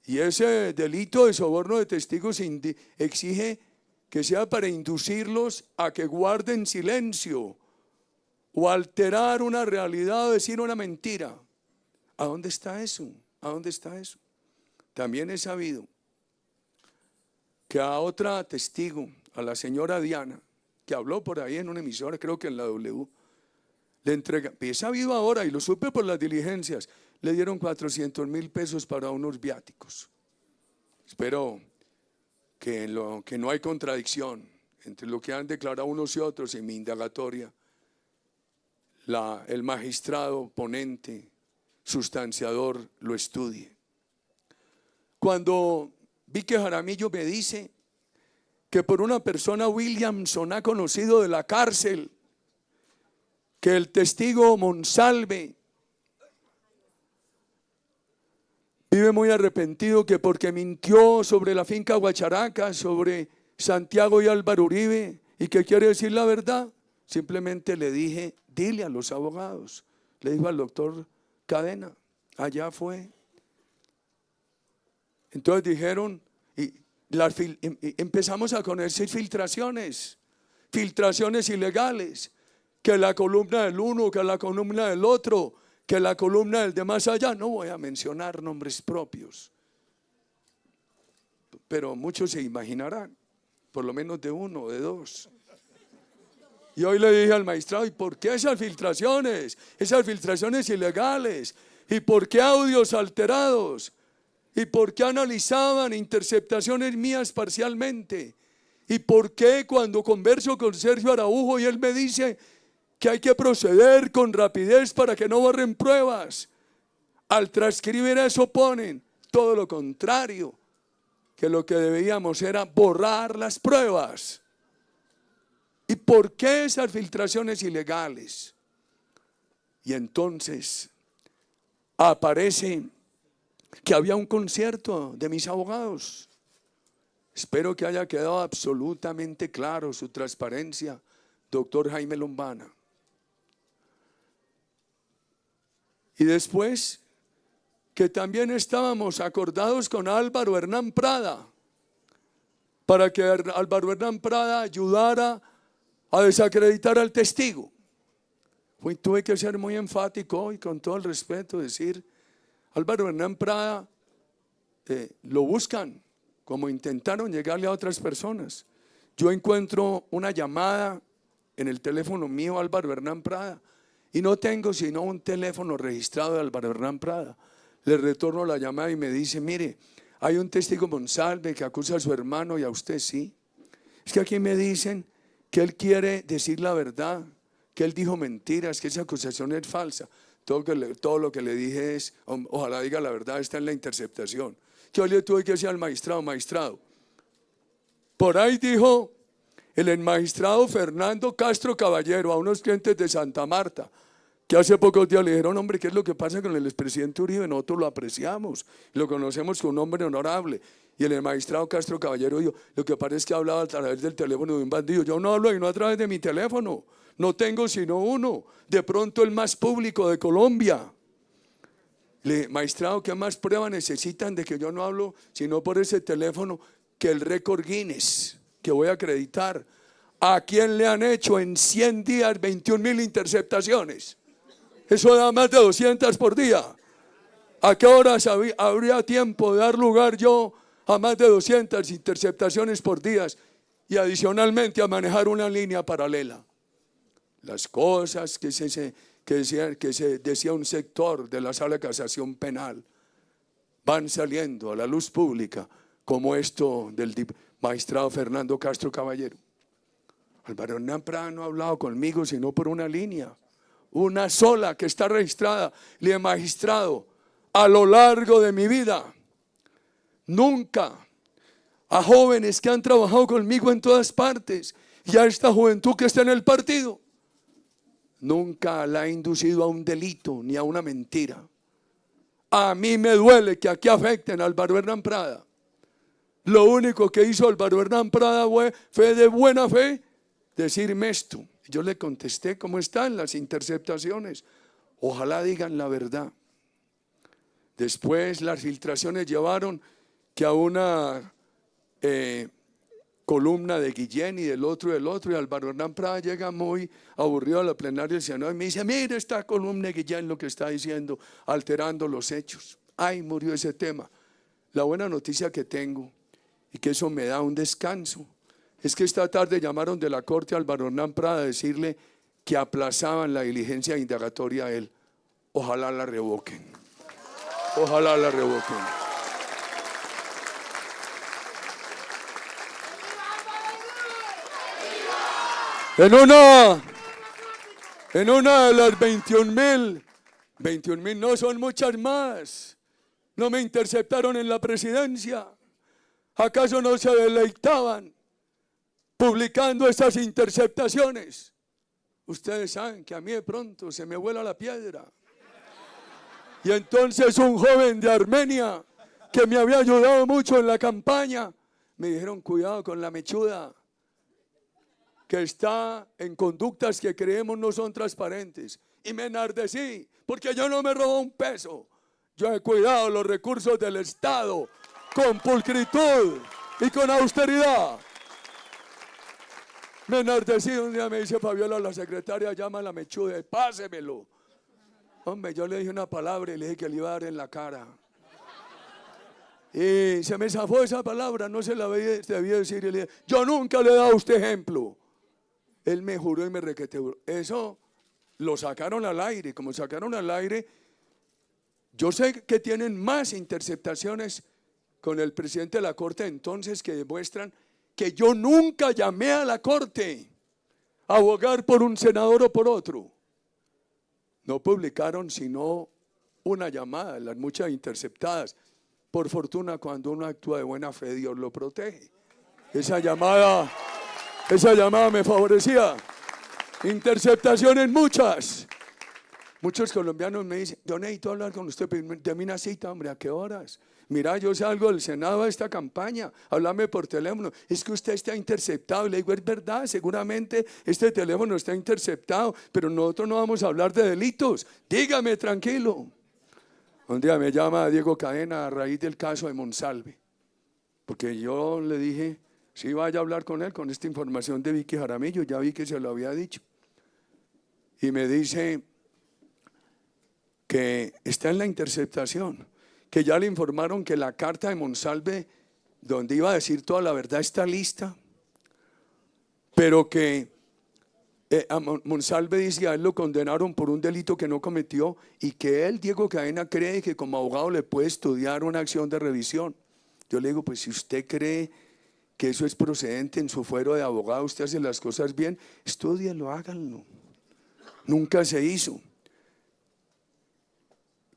Y ese delito de soborno de testigos exige que sea para inducirlos a que guarden silencio o alterar una realidad o decir una mentira. ¿A dónde está eso? ¿A dónde está eso? También he sabido que a otra testigo, a la señora Diana, que habló por ahí en una emisora, creo que en la W, le entrega, he sabido ahora y lo supe por las diligencias, le dieron 400,000 pesos para unos viáticos. Espero que no hay contradicción entre lo que han declarado unos y otros en mi indagatoria. El magistrado ponente, sustanciador, lo estudie. Cuando vi que Jaramillo me dice que por una persona Williamson ha conocido de la cárcel que el testigo Monsalve vive muy arrepentido, que porque mintió sobre la finca Guacharaca, sobre Santiago y Álvaro Uribe, y que quiere decir la verdad, simplemente le dije, dile a los abogados, le dijo al doctor Cadena, allá fue. Entonces dijeron, y empezamos a conocer filtraciones ilegales, que la columna del uno, que la columna del otro, que la columna del de más allá. No voy a mencionar nombres propios, pero muchos se imaginarán, por lo menos de 1 o de 2. Y hoy le dije al magistrado, ¿y por qué esas filtraciones ilegales? ¿Y por qué audios alterados? ¿Y por qué analizaban interceptaciones mías parcialmente? ¿Y por qué cuando converso con Sergio Araujo y él me dice que hay que proceder con rapidez para que no borren pruebas, al transcribir eso ponen todo lo contrario, que lo que debíamos era borrar las pruebas? ¿Y por qué esas filtraciones ilegales? Y entonces aparece que había un concierto de mis abogados. Espero que haya quedado absolutamente claro su transparencia, doctor Jaime Lombana. Y después que también estábamos acordados con Álvaro Hernán Prada para que Álvaro Hernán Prada ayudara a desacreditar al testigo. Tuve que ser muy enfático y con todo el respeto decir, Álvaro Hernán Prada lo buscan, como intentaron llegarle a otras personas. Yo encuentro una llamada en el teléfono mío, Álvaro Hernán Prada, y no tengo sino un teléfono registrado de Álvaro Hernán Prada. Le retorno la llamada y me dice, mire, hay un testigo Monsalve que acusa a su hermano y a usted sí. Es que aquí me dicen que él quiere decir la verdad, que él dijo mentiras, que esa acusación es falsa. Todo lo que le dije es, ojalá diga la verdad, está en la interceptación. Yo le tuve que decir al magistrado, por ahí dijo el magistrado Fernando Castro Caballero a unos clientes de Santa Marta, que hace pocos días le dijeron, hombre, ¿qué es lo que pasa con el expresidente Uribe? Nosotros lo apreciamos, lo conocemos como un hombre honorable. Y el magistrado Castro Caballero dijo, lo que pasa es que hablaba a través del teléfono de un bandido. Yo no hablo y no a través de mi teléfono, no tengo sino uno, de pronto el más público de Colombia. Le dije, magistrado, ¿qué más pruebas necesitan de que yo no hablo sino por ese teléfono que el récord Guinness que voy a acreditar? ¿A quién le han hecho en 100 días 21,000 interceptaciones? Eso da más de 200 por día. ¿A qué horas habría tiempo de dar lugar yo a más de 200 interceptaciones por día y adicionalmente a manejar una línea paralela? Las cosas que se decía un sector de la Sala de Casación Penal van saliendo a la luz pública, como esto del magistrado Fernando Castro Caballero. Álvaro Hernán Prada no ha hablado conmigo sino por una línea, una sola que está registrada. Le he magistrado a lo largo de mi vida. Nunca a jóvenes que han trabajado conmigo en todas partes y a esta juventud que está en el partido, nunca la he inducido a un delito ni a una mentira. A mí me duele que aquí afecten a Álvaro Hernán Prada. Lo único que hizo Álvaro Hernán Prada fue de buena fe decirme esto. Yo le contesté, ¿cómo están las interceptaciones? Ojalá digan la verdad. Después las filtraciones llevaron que a una columna de Guillén y del otro, y Álvaro Hernán Prada llega muy aburrido a la plenaria del Senado y me dice, mira esta columna de Guillén lo que está diciendo, alterando los hechos. Ay, murió ese tema. La buena noticia que tengo, y que eso me da un descanso, es que esta tarde llamaron de la corte a Álvaro Hernán Prada a decirle que aplazaban la diligencia indagatoria a él. Ojalá la revoquen. Ojalá la revoquen. En una de las 21,000 no son muchas más. No me interceptaron en la presidencia. ¿Acaso no se deleitaban publicando estas interceptaciones? Ustedes saben que a mí de pronto se me vuela la piedra. Y entonces un joven de Armenia que me había ayudado mucho en la campaña, me dijeron, cuidado con la mechuda, que está en conductas que creemos no son transparentes. Y me enardecí, porque yo no me robé un peso. Yo he cuidado los recursos del Estado con pulcritud y con austeridad. Me enardecí, un día me dice Fabiola, la secretaria, llama a la mechuda, pásemelo. Hombre, yo le dije una palabra y le dije que le iba a dar en la cara. Y se me zafó esa palabra, no se la debía decir. Y le dije, yo nunca le he dado a usted ejemplo. Él me juró y me requeteó. Eso lo sacaron al aire. Como sacaron al aire, yo sé que tienen más interceptaciones con el presidente de la Corte entonces que demuestran que yo nunca llamé a la Corte a abogar por un senador o por otro. No publicaron sino una llamada, las muchas interceptadas. Por fortuna, cuando uno actúa de buena fe, Dios lo protege. Esa llamada me favorecía. Interceptaciones muchas. Muchos colombianos me dicen, yo necesito hablar con usted, deme una cita, hombre, ¿a qué horas? Mira, yo salgo del Senado a esta campaña, háblame por teléfono, es que usted está interceptado. Le digo, es verdad, seguramente este teléfono está interceptado, pero nosotros no vamos a hablar de delitos, dígame tranquilo. Un día me llama Diego Cadena a raíz del caso de Monsalve, porque yo le dije, sí, vaya a hablar con él con esta información de Vicky Jaramillo, ya vi que se lo había dicho. Y me dice que está en la interceptación, que ya le informaron que la carta de Monsalve, donde iba a decir toda la verdad, está lista, pero que a Monsalve dice a él lo condenaron por un delito que no cometió y que él, Diego Cadena, cree que como abogado le puede estudiar una acción de revisión. Yo le digo, pues si usted cree que eso es procedente en su fuero de abogado, usted hace las cosas bien, estúdienlo, háganlo. Nunca se hizo.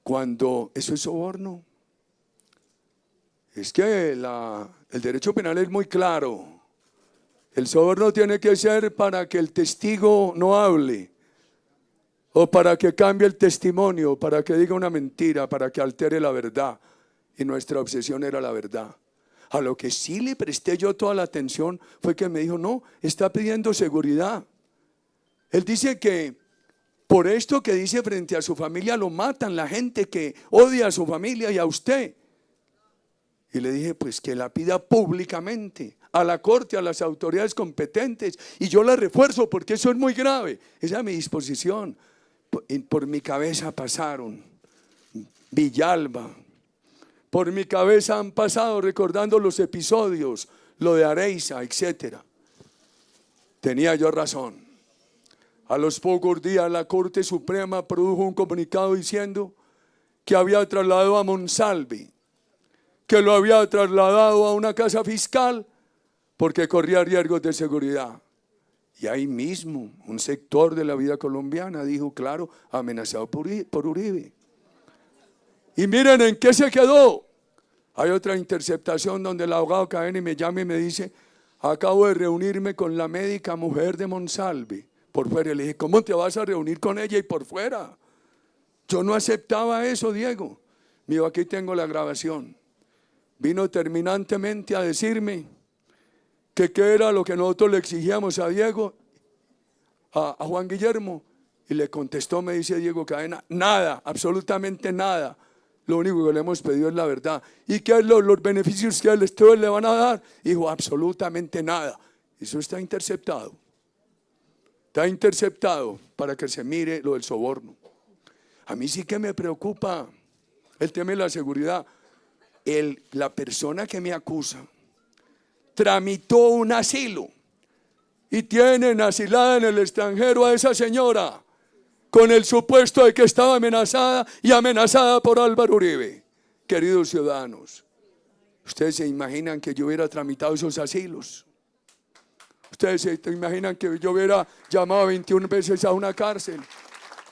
Cuando eso es soborno, es que el derecho penal es muy claro. El soborno tiene que ser para que el testigo no hable, o para que cambie el testimonio, para que diga una mentira, para que altere la verdad. Y nuestra obsesión era la verdad. A lo que sí le presté yo toda la atención fue que me dijo, no, está pidiendo seguridad. Él dice que por esto que dice frente a su familia lo matan, la gente que odia a su familia y a usted. Y le dije, pues que la pida públicamente, a la corte, a las autoridades competentes, y yo la refuerzo porque eso es muy grave. Esa es mi disposición. por mi cabeza pasaron Villalba, por mi cabeza han pasado recordando los episodios, lo de Areiza, etcétera. Tenía yo razón. A los pocos días la Corte Suprema produjo un comunicado diciendo que había trasladado a Monsalve, que lo había trasladado a una casa fiscal porque corría riesgos de seguridad. Y ahí mismo un sector de la vida colombiana dijo, claro, amenazado por Uribe. Y miren en qué se quedó. Hay otra interceptación donde el abogado Cadena me llama y me dice, acabo de reunirme con la médica mujer de Monsalve por fuera. Le dije, ¿cómo te vas a reunir con ella y por fuera? Yo no aceptaba eso, Diego. Me dijo, aquí tengo la grabación. Vino terminantemente a decirme que qué era lo que nosotros le exigíamos a Diego, a Juan Guillermo. Y le contestó, me dice Diego Cadena, nada, absolutamente nada. Lo único que le hemos pedido es la verdad. ¿Y qué es los beneficios que a ustedes le van a dar? Dijo, absolutamente nada. Eso está interceptado. Está interceptado para que se mire lo del soborno. A mí sí que me preocupa el tema de la seguridad. La persona que me acusa tramitó un asilo y tienen asilada en el extranjero a esa señora con el supuesto de que estaba amenazada y amenazada por Álvaro Uribe. Queridos ciudadanos, ¿ustedes se imaginan que yo hubiera tramitado esos asilos? ¿Ustedes se imaginan que yo hubiera llamado 21 veces a una cárcel?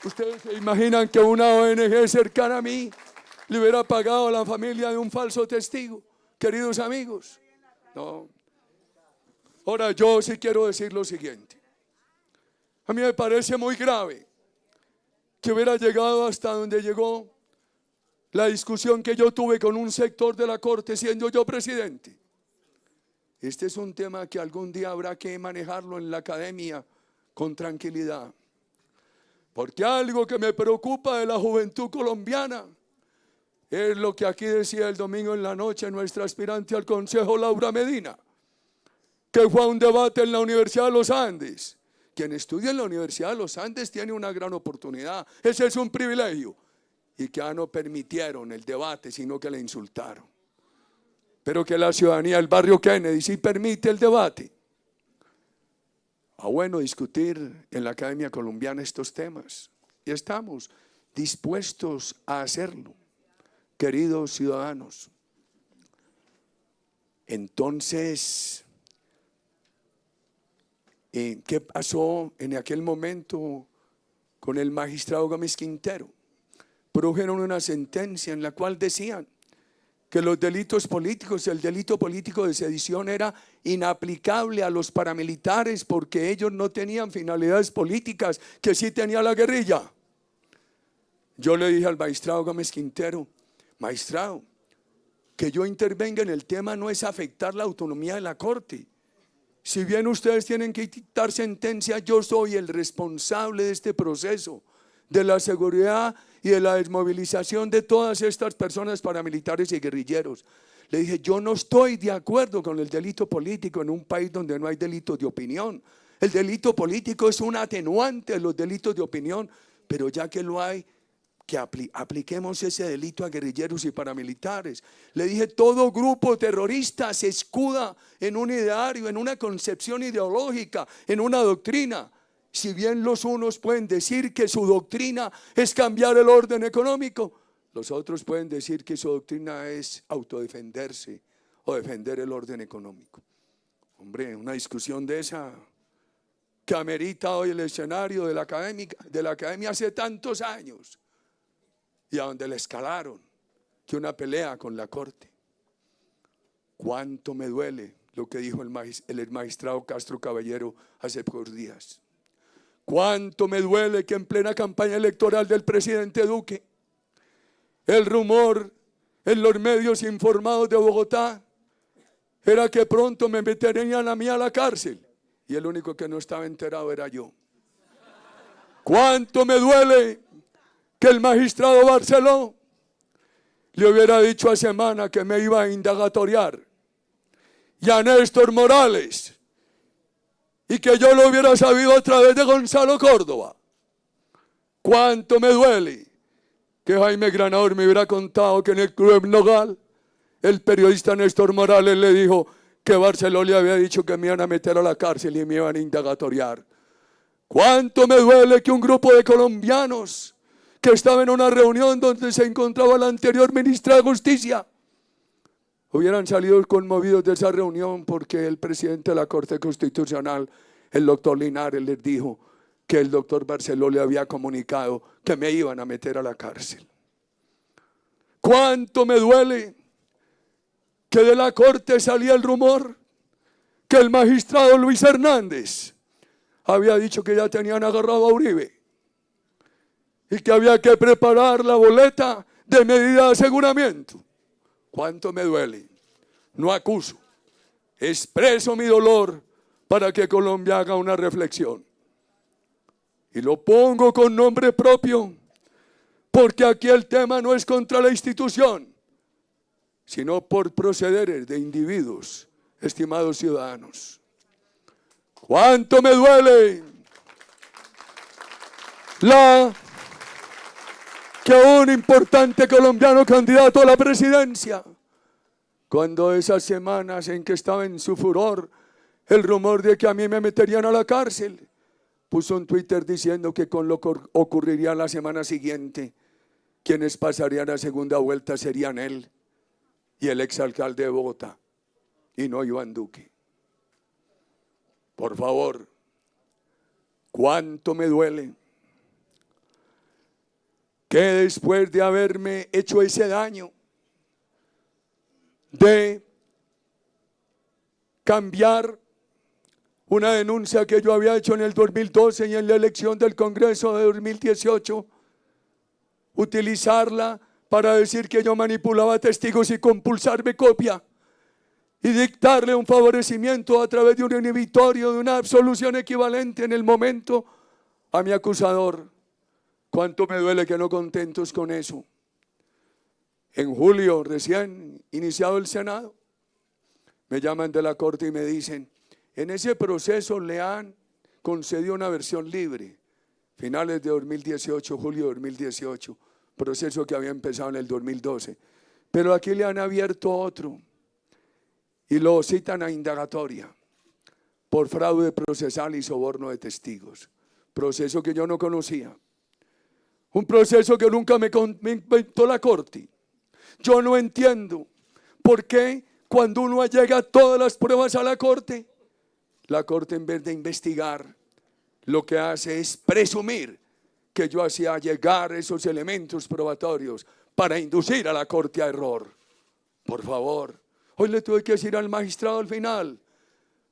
¿Ustedes se imaginan que una ONG cercana a mí le hubiera pagado a la familia de un falso testigo? Queridos amigos, no. Ahora yo sí quiero decir lo siguiente. A mí me parece muy grave que hubiera llegado hasta donde llegó la discusión que yo tuve con un sector de la Corte siendo yo presidente. Este es un tema que algún día habrá que manejarlo en la academia con tranquilidad. Porque algo que me preocupa de la juventud colombiana es lo que aquí decía el domingo en la noche nuestra aspirante al Consejo, Laura Medina, que fue a un debate en la Universidad de los Andes. Quien estudia en la Universidad de los Andes tiene una gran oportunidad. Ese es un privilegio. Y que ya no permitieron el debate, sino que le insultaron. Pero que la ciudadanía del barrio Kennedy sí permite el debate. Bueno discutir en la Academia Colombiana estos temas. Y estamos dispuestos a hacerlo, queridos ciudadanos. Entonces, ¿qué pasó en aquel momento con el magistrado Gómez Quintero? Produjeron una sentencia en la cual decían que los delitos políticos, el delito político de sedición era inaplicable a los paramilitares porque ellos no tenían finalidades políticas que sí tenía la guerrilla. Yo le dije al magistrado Gómez Quintero, magistrado, que yo intervenga en el tema no es afectar la autonomía de la Corte. Si bien ustedes tienen que dictar sentencia, yo soy el responsable de este proceso, de la seguridad y de la desmovilización de todas estas personas paramilitares y guerrilleros. Le dije, yo no estoy de acuerdo con el delito político en un país donde no hay delitos de opinión. El delito político es un atenuante de los delitos de opinión, pero ya que lo hay, que apliquemos ese delito a guerrilleros y paramilitares. Le dije, todo grupo terrorista se escuda en un ideario, en una concepción ideológica, en una doctrina. Si bien los unos pueden decir que su doctrina es cambiar el orden económico, los otros pueden decir que su doctrina es autodefenderse o defender el orden económico. Hombre, una discusión de esa que amerita hoy el escenario de la academia hace tantos años. Y a donde le escalaron, que una pelea con la Corte. Cuánto me duele lo que dijo el magistrado Castro Caballero hace pocos días. Cuánto me duele que en plena campaña electoral del presidente Duque, el rumor en los medios informados de Bogotá era que pronto me meterían a mí a la cárcel. Y el único que no estaba enterado era yo. Cuánto me duele que el magistrado Barceló le hubiera dicho a Semana que me iba a indagatoriar y a Néstor Morales y que yo lo hubiera sabido a través de Gonzalo Córdoba. ¿Cuánto me duele que Jaime Granador me hubiera contado que en el Club Nogal el periodista Néstor Morales le dijo que Barceló le había dicho que me iban a meter a la cárcel y me iban a indagatoriar? ¿Cuánto me duele que un grupo de colombianos que estaba en una reunión donde se encontraba la anterior ministra de Justicia hubieran salido conmovidos de esa reunión porque el presidente de la Corte Constitucional, el doctor Linares, les dijo que el doctor Barceló le había comunicado que me iban a meter a la cárcel? ¿Cuánto me duele que de la Corte salía el rumor que el magistrado Luis Hernández había dicho que ya tenían agarrado a Uribe y que había que preparar la boleta de medida de aseguramiento? ¿Cuánto me duele? No acuso, expreso mi dolor para que Colombia haga una reflexión. Y lo pongo con nombre propio, porque aquí el tema no es contra la institución, sino por procederes de individuos, estimados ciudadanos. ¿Cuánto me duele que un importante colombiano candidato a la presidencia, cuando esas semanas en que estaba en su furor el rumor de que a mí me meterían a la cárcel, puso en Twitter diciendo que con lo que ocurriría la semana siguiente, quienes pasarían a segunda vuelta serían él y el exalcalde de Bogotá, y no Iván Duque? Por favor, ¿cuánto me duele que después de haberme hecho ese daño, de cambiar una denuncia que yo había hecho en el 2012 y en la elección del Congreso de 2018, utilizarla para decir que yo manipulaba testigos y compulsarme copia y dictarle un favorecimiento a través de un inhibitorio, de una absolución equivalente en el momento a mi acusador? ¿Cuánto me duele que no contentos con eso? En julio, recién iniciado el Senado, me llaman de la Corte y me dicen: en ese proceso le han concedido una versión libre, finales de 2018, julio de 2018, proceso que había empezado en el 2012. Pero aquí le han abierto otro y lo citan a indagatoria por fraude procesal y soborno de testigos. Proceso que yo no conocía. Un proceso que nunca me inventó la Corte. Yo no entiendo por qué cuando uno llega todas las pruebas a la Corte en vez de investigar, lo que hace es presumir que yo hacía llegar esos elementos probatorios para inducir a la Corte a error. Por favor, hoy le tuve que decir al magistrado al final: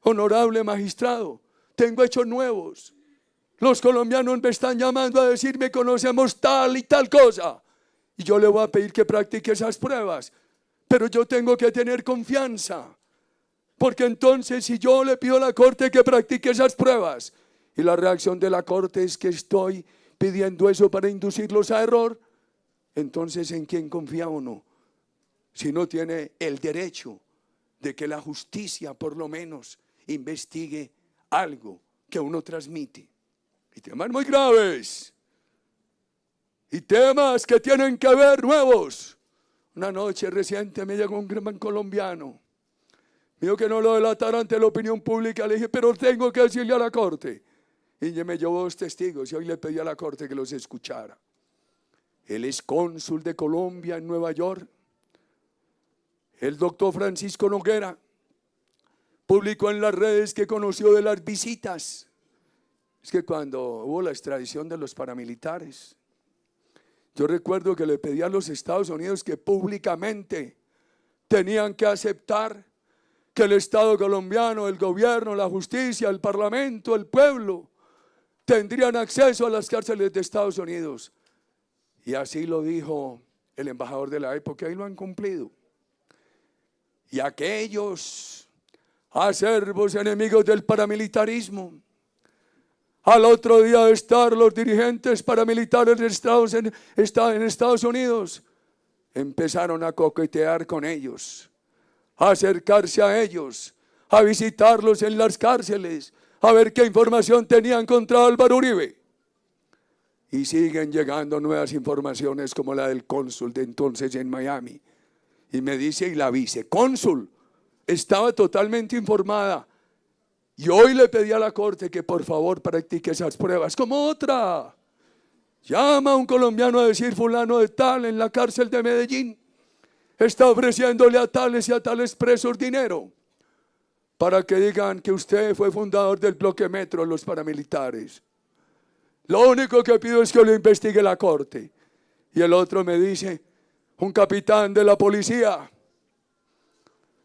honorable magistrado, tengo hechos nuevos. Los colombianos me están llamando a decirme conocemos tal y tal cosa. Y yo le voy a pedir que practique esas pruebas. Pero yo tengo que tener confianza. Porque entonces si yo le pido a la Corte que practique esas pruebas y la reacción de la Corte es que estoy pidiendo eso para inducirlos a error, entonces ¿en quién confía uno? Si no tiene el derecho de que la justicia por lo menos investigue algo que uno transmite. Y temas muy graves. Y temas que tienen que ver nuevos. Una noche reciente me llegó un gran colombiano. Me dijo que no lo delatara ante la opinión pública. Le dije, pero tengo que decirle a la Corte. Y me llevó 2 testigos y hoy le pedí a la Corte que los escuchara. Él es cónsul de Colombia en Nueva York. El doctor Francisco Noguera publicó en las redes que conoció de las visitas. Es que cuando hubo la extradición de los paramilitares, yo recuerdo que le pedí a los Estados Unidos que públicamente tenían que aceptar que el Estado colombiano, el gobierno, la justicia, el parlamento, el pueblo, tendrían acceso a las cárceles de Estados Unidos. Y así lo dijo el embajador de la época y lo han cumplido. Y aquellos acervos enemigos del paramilitarismo, al otro día de estar los dirigentes paramilitares en Estados Unidos, empezaron a coquetear con ellos, a acercarse a ellos, a visitarlos en las cárceles, a ver qué información tenían contra Álvaro Uribe. Y siguen llegando nuevas informaciones como la del cónsul de entonces en Miami. Y me dice, y la vicecónsul estaba totalmente informada. Y hoy le pedí a la corte que por favor practique esas pruebas. Como otra. Llama a un colombiano a decir fulano de tal en la cárcel de Medellín está ofreciéndole a tales y a tales presos dinero para que digan que usted fue fundador del bloque Metro, los paramilitares. Lo único que pido es que lo investigue la corte. Y el otro me dice, un capitán de la policía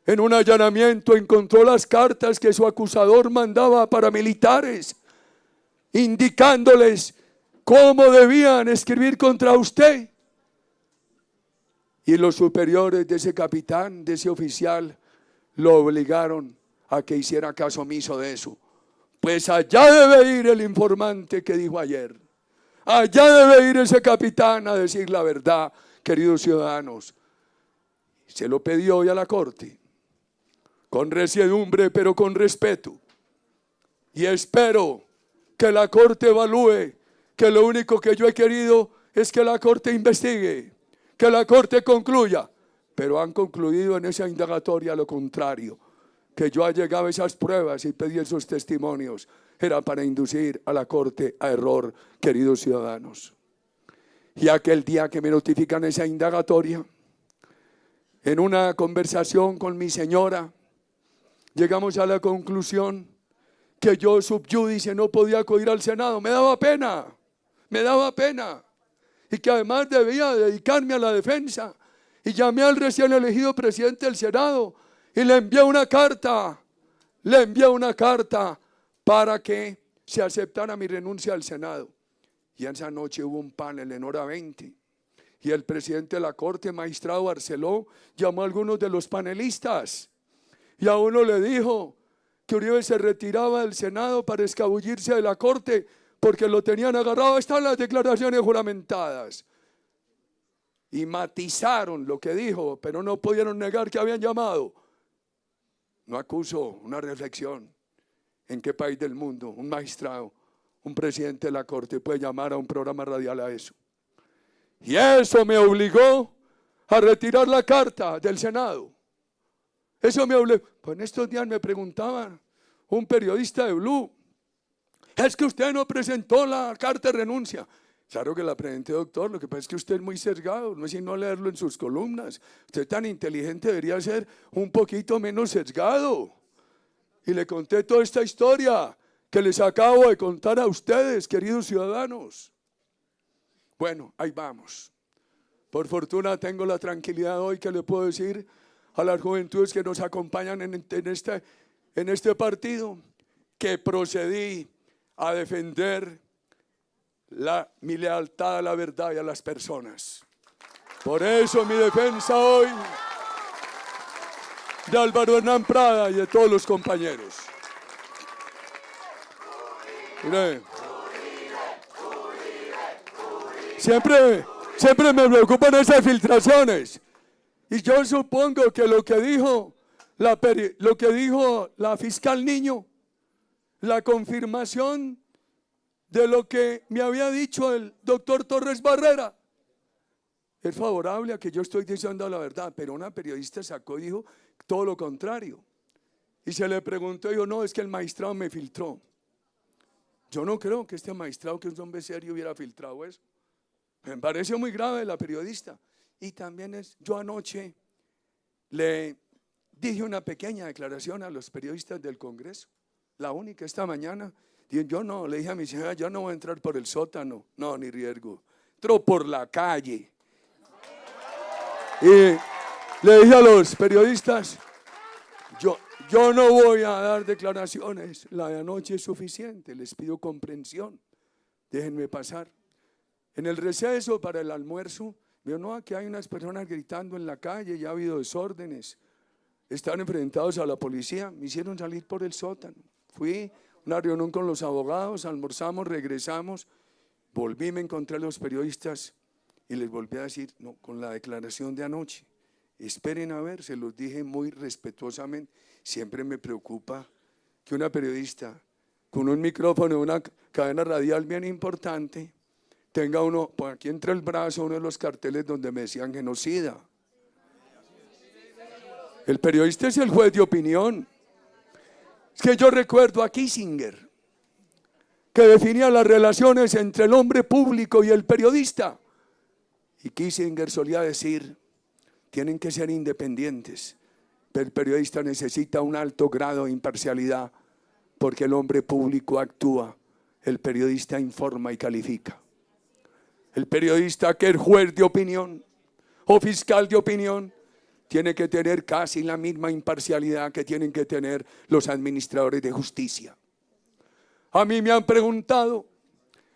en un allanamiento encontró las cartas que su acusador mandaba a paramilitares, indicándoles cómo debían escribir contra usted. Y los superiores de ese capitán, de ese oficial, lo obligaron a que hiciera caso omiso de eso. Pues allá debe ir el informante que dijo ayer. Allá debe ir ese capitán a decir la verdad, queridos ciudadanos. Se lo pedí hoy a la corte, con resiedumbre pero con respeto. Y espero que la corte evalúe que lo único que yo he querido es que la corte investigue, que la corte concluya. Pero han concluido en esa indagatoria lo contrario, que yo allegaba esas pruebas y pedí esos testimonios. Era para inducir a la corte a error, queridos ciudadanos. Y aquel día que me notifican esa indagatoria, en una conversación con mi señora, llegamos a la conclusión que yo sub judice no podía acudir al Senado. Me daba pena. Y que además debía dedicarme a la defensa. Y llamé al recién elegido presidente del Senado y le envié una carta. Para que se aceptara mi renuncia al Senado. Y esa noche hubo un panel en hora 20. Y el presidente de la Corte, magistrado Barceló, llamó a algunos de los panelistas. Y a uno le dijo que Uribe se retiraba del Senado para escabullirse de la Corte porque lo tenían agarrado. Están las declaraciones juramentadas. Y matizaron lo que dijo, pero no pudieron negar que habían llamado. No acuso, una reflexión. ¿En qué país del mundo un magistrado, un presidente de la Corte puede llamar a un programa radial a eso? Y eso me obligó a retirar la carta del Senado. Eso me obligó. Pues en estos días me preguntaban un periodista de Blue, es que usted no presentó la carta de renuncia. Claro que la presenté, doctor, lo que pasa es que usted es muy sesgado, no es sino leerlo en sus columnas. Usted tan inteligente debería ser un poquito menos sesgado. Y le conté toda esta historia que les acabo de contar a ustedes, queridos ciudadanos. Bueno, ahí vamos. Por fortuna tengo la tranquilidad hoy que le puedo decir a las juventudes que nos acompañan en este partido, que procedí a defender mi lealtad a la verdad y a las personas. Por eso mi defensa hoy de Álvaro Hernán Prada y de todos los compañeros. Mire, siempre me preocupan esas filtraciones. Y yo supongo que lo que dijo la fiscal Niño, la confirmación de lo que me había dicho el doctor Torres Barrera, es favorable a que yo estoy diciendo la verdad. Pero una periodista sacó y dijo todo lo contrario. Y se le preguntó y dijo, no, es que el magistrado me filtró. Yo no creo que este magistrado, que es un hombre serio, hubiera filtrado eso. Me pareció muy grave la periodista. Y también yo anoche le dije una pequeña declaración a los periodistas del Congreso, la única esta mañana. Yo no, le dije a mi señora, yo no voy a entrar por el sótano, no, ni riesgo. Entro por la calle. Y le dije a los periodistas, yo no voy a dar declaraciones, la de anoche es suficiente, les pido comprensión, déjenme pasar. En el receso para el almuerzo, veo, no, aquí hay unas personas gritando en la calle, ya ha habido desórdenes, están enfrentados a la policía, me hicieron salir por el sótano. Fui a una reunión con los abogados, almorzamos, regresamos, volví, me encontré a los periodistas y les volví a decir, no, con la declaración de anoche, esperen a ver, se los dije muy respetuosamente. Siempre me preocupa que una periodista con un micrófono, una cadena radial bien importante, tenga uno, por aquí entre el brazo, uno de los carteles donde me decían genocida. El periodista es el juez de opinión. Es que yo recuerdo a Kissinger, que definía las relaciones entre el hombre público y el periodista. Y Kissinger solía decir, tienen que ser independientes, pero el periodista necesita un alto grado de imparcialidad, porque el hombre público actúa, el periodista informa y califica. El periodista, que es juez de opinión o fiscal de opinión, tiene que tener casi la misma imparcialidad que tienen que tener los administradores de justicia. A mí me han preguntado,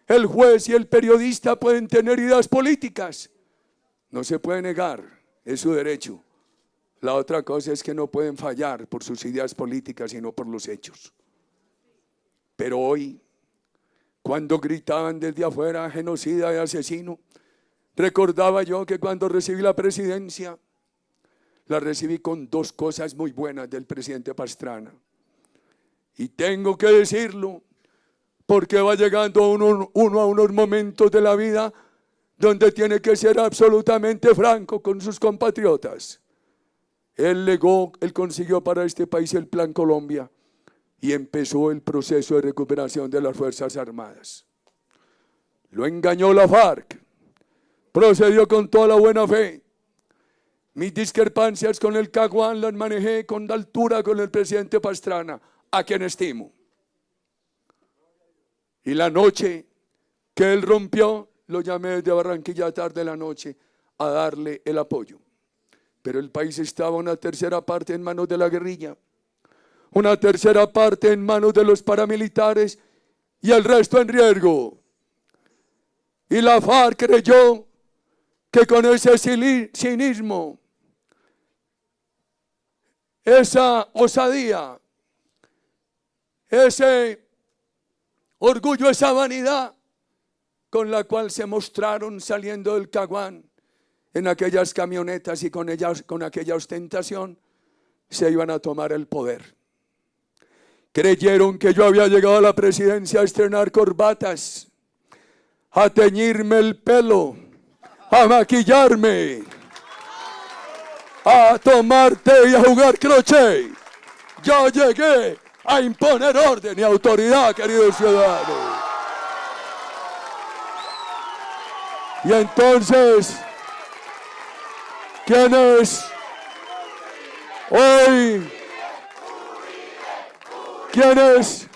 ¿el juez y el periodista pueden tener ideas políticas? No se puede negar, es su derecho. La otra cosa es que no pueden fallar por sus ideas políticas, sino por los hechos. Pero hoy, cuando gritaban desde afuera genocida y asesino, recordaba yo que cuando recibí la presidencia, la recibí con dos cosas muy buenas del presidente Pastrana. Y tengo que decirlo, porque va llegando uno a unos momentos de la vida donde tiene que ser absolutamente franco con sus compatriotas. Él consiguió para este país el Plan Colombia y empezó el proceso de recuperación de las Fuerzas Armadas. Lo engañó la FARC, procedió con toda la buena fe. Mis discrepancias con el Caguán las manejé con altura con el presidente Pastrana, a quien estimo. Y la noche que él rompió, lo llamé desde Barranquilla tarde de la noche a darle el apoyo. Pero el país estaba una tercera parte en manos de la guerrilla, una tercera parte en manos de los paramilitares y el resto en riesgo. Y la FARC creyó que con ese cinismo, esa osadía, ese orgullo, esa vanidad con la cual se mostraron saliendo del Caguán en aquellas camionetas y con aquella ostentación, se iban a tomar el poder. Creyeron que yo había llegado a la presidencia a estrenar corbatas, a teñirme el pelo, a maquillarme, a tomar té y a jugar crochet. Yo llegué a imponer orden y autoridad, queridos ciudadanos. Y entonces, ¿quiénes hoy? ¿Quiénes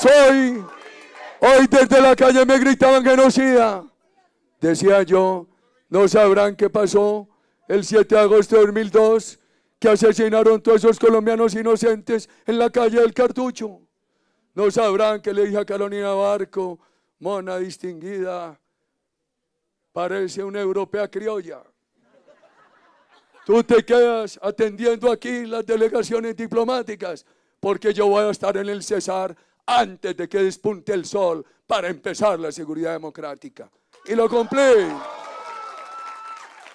hoy? Hoy desde la calle me gritaban genocida. Decía yo, no sabrán qué pasó el 7 de agosto de 2002, que asesinaron todos esos colombianos inocentes en la calle del Cartucho. No sabrán que le dije a Carolina Barco, mona distinguida, parece una europea criolla. Tú te quedas atendiendo aquí las delegaciones diplomáticas, porque yo voy a estar en el Cesar antes de que despunte el sol para empezar la seguridad democrática. Y lo cumplí.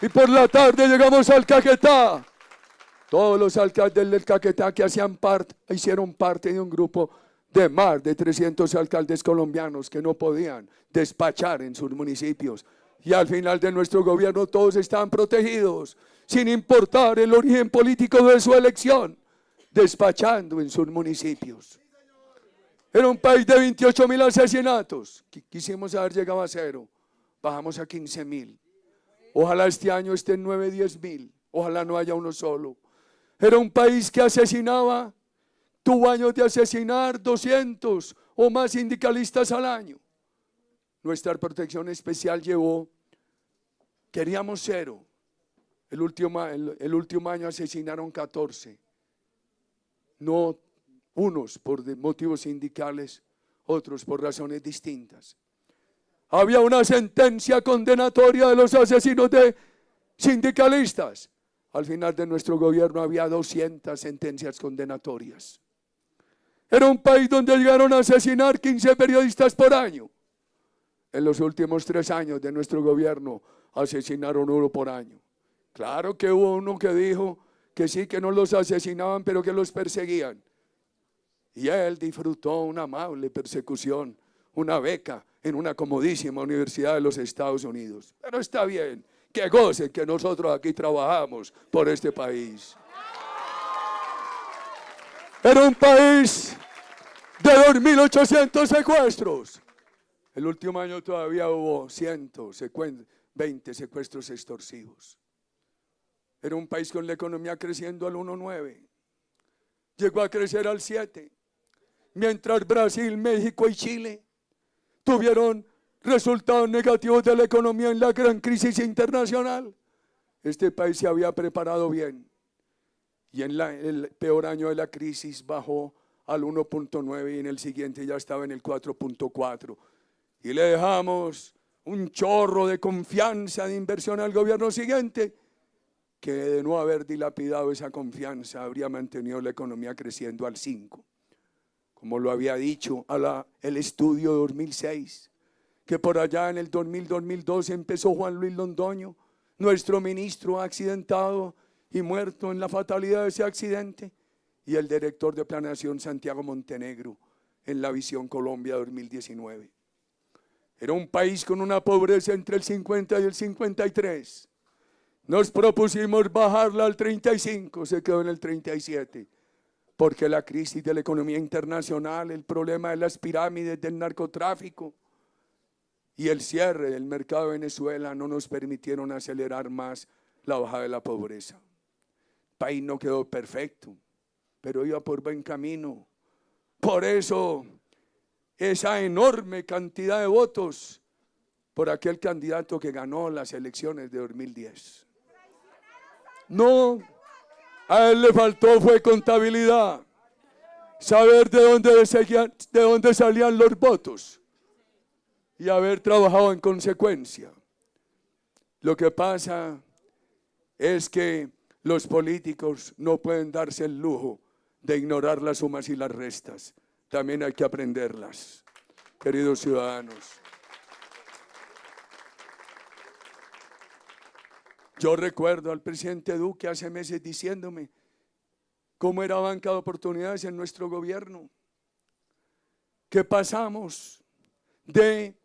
Y por la tarde llegamos al Caquetá. Todos los alcaldes del Caquetá que hicieron parte de un grupo de más de 300 alcaldes colombianos que no podían despachar en sus municipios. Y al final de nuestro gobierno todos estaban protegidos, sin importar el origen político de su elección, despachando en sus municipios. Era un país de 28.000 asesinatos. Quisimos haber llegado a 0. Bajamos a 15.000. Ojalá este año esté en 9, 10.000. Ojalá no haya uno solo. Era un país que asesinaba, tuvo años de asesinar 200 o más sindicalistas al año. Nuestra protección especial queríamos 0. El último año asesinaron 14. No unos por motivos sindicales, otros por razones distintas. Había una sentencia condenatoria de los asesinos de sindicalistas. Al final de nuestro gobierno había 200 sentencias condenatorias. Era un país donde llegaron a asesinar 15 periodistas por año. En los últimos 3 años de nuestro gobierno asesinaron 1 por año. Claro que hubo uno que dijo que sí, que no los asesinaban, pero que los perseguían. Y él disfrutó una amable persecución, una beca en una comodísima universidad de los Estados Unidos. Pero está bien, que gocen que nosotros aquí trabajamos por este país. Era un país de 2.800 secuestros. El último año todavía hubo 120 secuestros extorsivos. Era un país con la economía creciendo al 1,9. Llegó a crecer al 7. Mientras Brasil, México y Chile tuvieron resultados negativos de la economía en la gran crisis internacional, este país se había preparado bien. Y en el peor año de la crisis bajó al 1,9 y en el siguiente ya estaba en el 4,4. Y le dejamos un chorro de confianza, de inversión al gobierno siguiente, que de no haber dilapidado esa confianza habría mantenido la economía creciendo al 5. Como lo había dicho el estudio de 2006, que por allá en el 2000-2012 empezó Juan Luis Londoño, nuestro ministro accidentado y muerto en la fatalidad de ese accidente, y el director de planeación Santiago Montenegro en la Visión Colombia 2019. Era un país con una pobreza entre el 50 y el 53. Nos propusimos bajarla al 35, se quedó en el 37, porque la crisis de la economía internacional, el problema de las pirámides del narcotráfico y el cierre del mercado de Venezuela no nos permitieron acelerar más la bajada de la pobreza. El país no quedó perfecto, pero iba por buen camino. Por eso, esa enorme cantidad de votos por aquel candidato que ganó las elecciones de 2010. No, a él le faltó fue contabilidad, saber de dónde salían los votos y haber trabajado en consecuencia. Lo que pasa es que los políticos no pueden darse el lujo de ignorar las sumas y las restas. También hay que aprenderlas, queridos ciudadanos. Yo recuerdo al presidente Duque hace meses diciéndome cómo era banca de oportunidades en nuestro gobierno, que pasamos de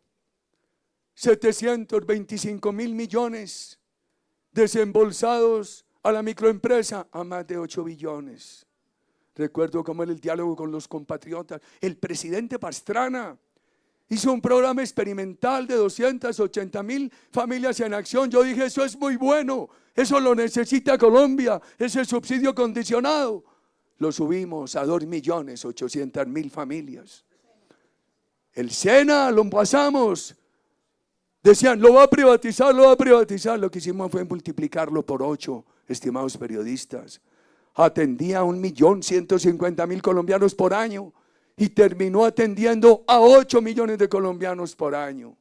725.000 millones desembolsados a la microempresa a más de 8 billones. Recuerdo cómo era el diálogo con los compatriotas. El presidente Pastrana hizo un programa experimental de 280.000 familias en acción. Yo dije, eso es muy bueno, eso lo necesita Colombia, ese subsidio condicionado. Lo subimos a 2.800.000 familias. El SENA lo pasamos. Decían, lo va a privatizar, lo va a privatizar. Lo que hicimos fue multiplicarlo por 8, estimados periodistas. Atendía a 1.150.000 colombianos por año y terminó atendiendo a 8 millones de colombianos por año.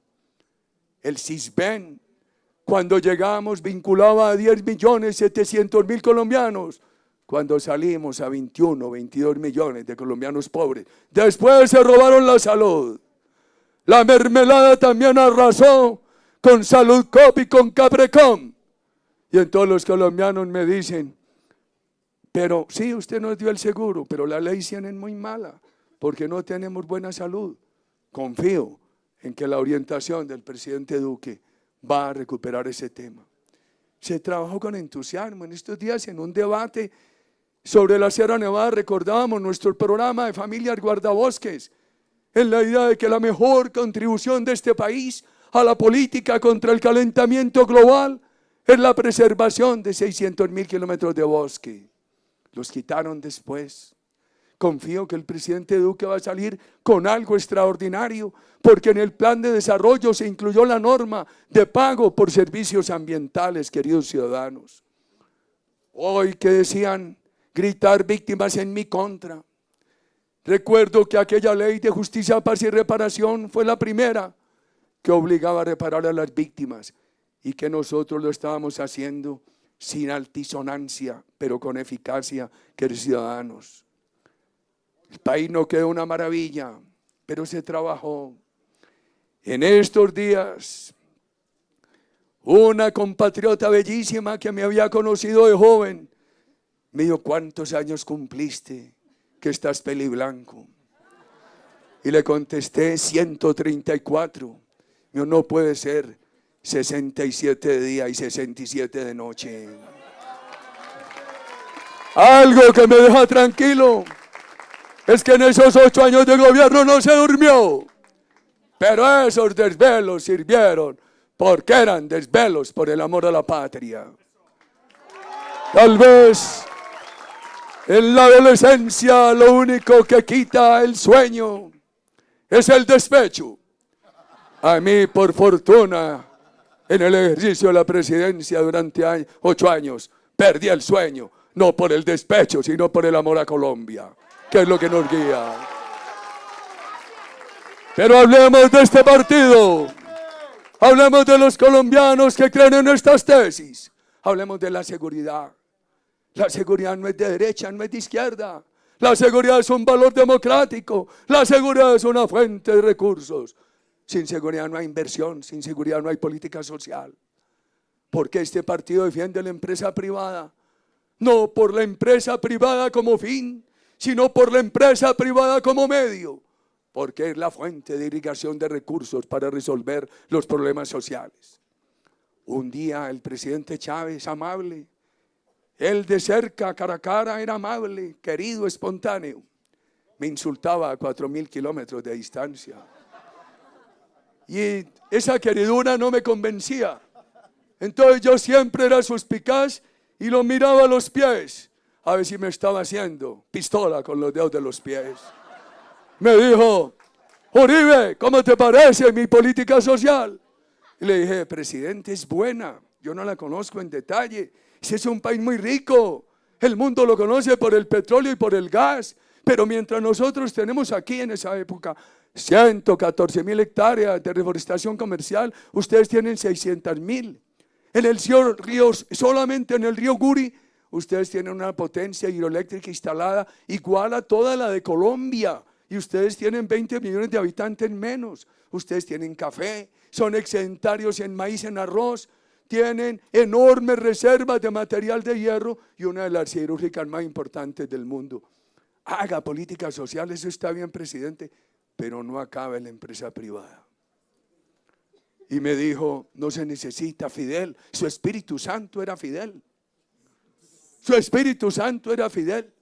El Sisbén, cuando llegamos, vinculaba a 10.700.000 colombianos. Cuando salimos a 21, 22 millones de colombianos pobres. Después se robaron la salud. La mermelada también arrasó con Saludcop y con Caprecom. Y entonces los colombianos me dicen, pero sí, usted nos dio el seguro, pero la ley 100 es muy mala, porque no tenemos buena salud. Confío en que la orientación del presidente Duque va a recuperar ese tema. Se trabajó con entusiasmo. En estos días, en un debate sobre la Sierra Nevada, recordábamos nuestro programa de familias guardabosques, en la idea de que la mejor contribución de este país a la política contra el calentamiento global es la preservación de 600.000 kilómetros de bosque. Los quitaron después. Confío que el presidente Duque va a salir con algo extraordinario, porque en el plan de desarrollo se incluyó la norma de pago por servicios ambientales, queridos ciudadanos. Hoy que decían gritar víctimas en mi contra. Recuerdo que aquella ley de justicia, paz y reparación fue la primera que obligaba a reparar a las víctimas y que nosotros lo estábamos haciendo sin altisonancia, pero con eficacia, queridos ciudadanos. El país no quedó una maravilla, pero se trabajó. En estos días, una compatriota bellísima que me había conocido de joven, me dijo, ¿cuántos años cumpliste que estás peliblanco? Y le contesté 134. Yo, no puede ser 67 de día y 67 de noche. Algo que me deja tranquilo es que en esos 8 años de gobierno no se durmió. Pero esos desvelos sirvieron porque eran desvelos por el amor a la patria. Tal vez en la adolescencia lo único que quita el sueño es el despecho. A mí, por fortuna, en el ejercicio de la presidencia durante 8 años, perdí el sueño, no por el despecho, sino por el amor a Colombia, que es lo que nos guía. Pero hablemos de este partido, hablemos de los colombianos que creen en estas tesis, hablemos de la seguridad. La seguridad no es de derecha, no es de izquierda. La seguridad es un valor democrático. La seguridad es una fuente de recursos. Sin seguridad no hay inversión, sin seguridad no hay política social. ¿Por qué este partido defiende la empresa privada? No por la empresa privada como fin, sino por la empresa privada como medio. Porque es la fuente de irrigación de recursos para resolver los problemas sociales. Un día el presidente Chávez, amable, él de cerca, cara a cara, era amable, querido, espontáneo. Me insultaba a 4.000 kilómetros de distancia. Y esa queridura no me convencía. Entonces yo siempre era suspicaz y lo miraba a los pies. A ver si me estaba haciendo pistola con los dedos de los pies. Me dijo, Uribe, ¿cómo te parece mi política social? Y le dije, presidente, es buena. Yo no la conozco en detalle. Ese es un país muy rico. El mundo lo conoce por el petróleo y por el gas. Pero mientras nosotros tenemos aquí en esa época 114.000 hectáreas de reforestación comercial, ustedes tienen 600.000. En el río, solamente en el río Guri, ustedes tienen una potencia hidroeléctrica instalada igual a toda la de Colombia. Y ustedes tienen 20 millones de habitantes menos. Ustedes tienen café, son excedentarios en maíz, en arroz. Tienen enormes reservas de material de hierro y una de las siderúrgicas más importantes del mundo. Haga política social, eso está bien, presidente, pero no acabe la empresa privada. Y me dijo, no se necesita Fidel, su Espíritu Santo era Fidel. Su Espíritu Santo era Fidel.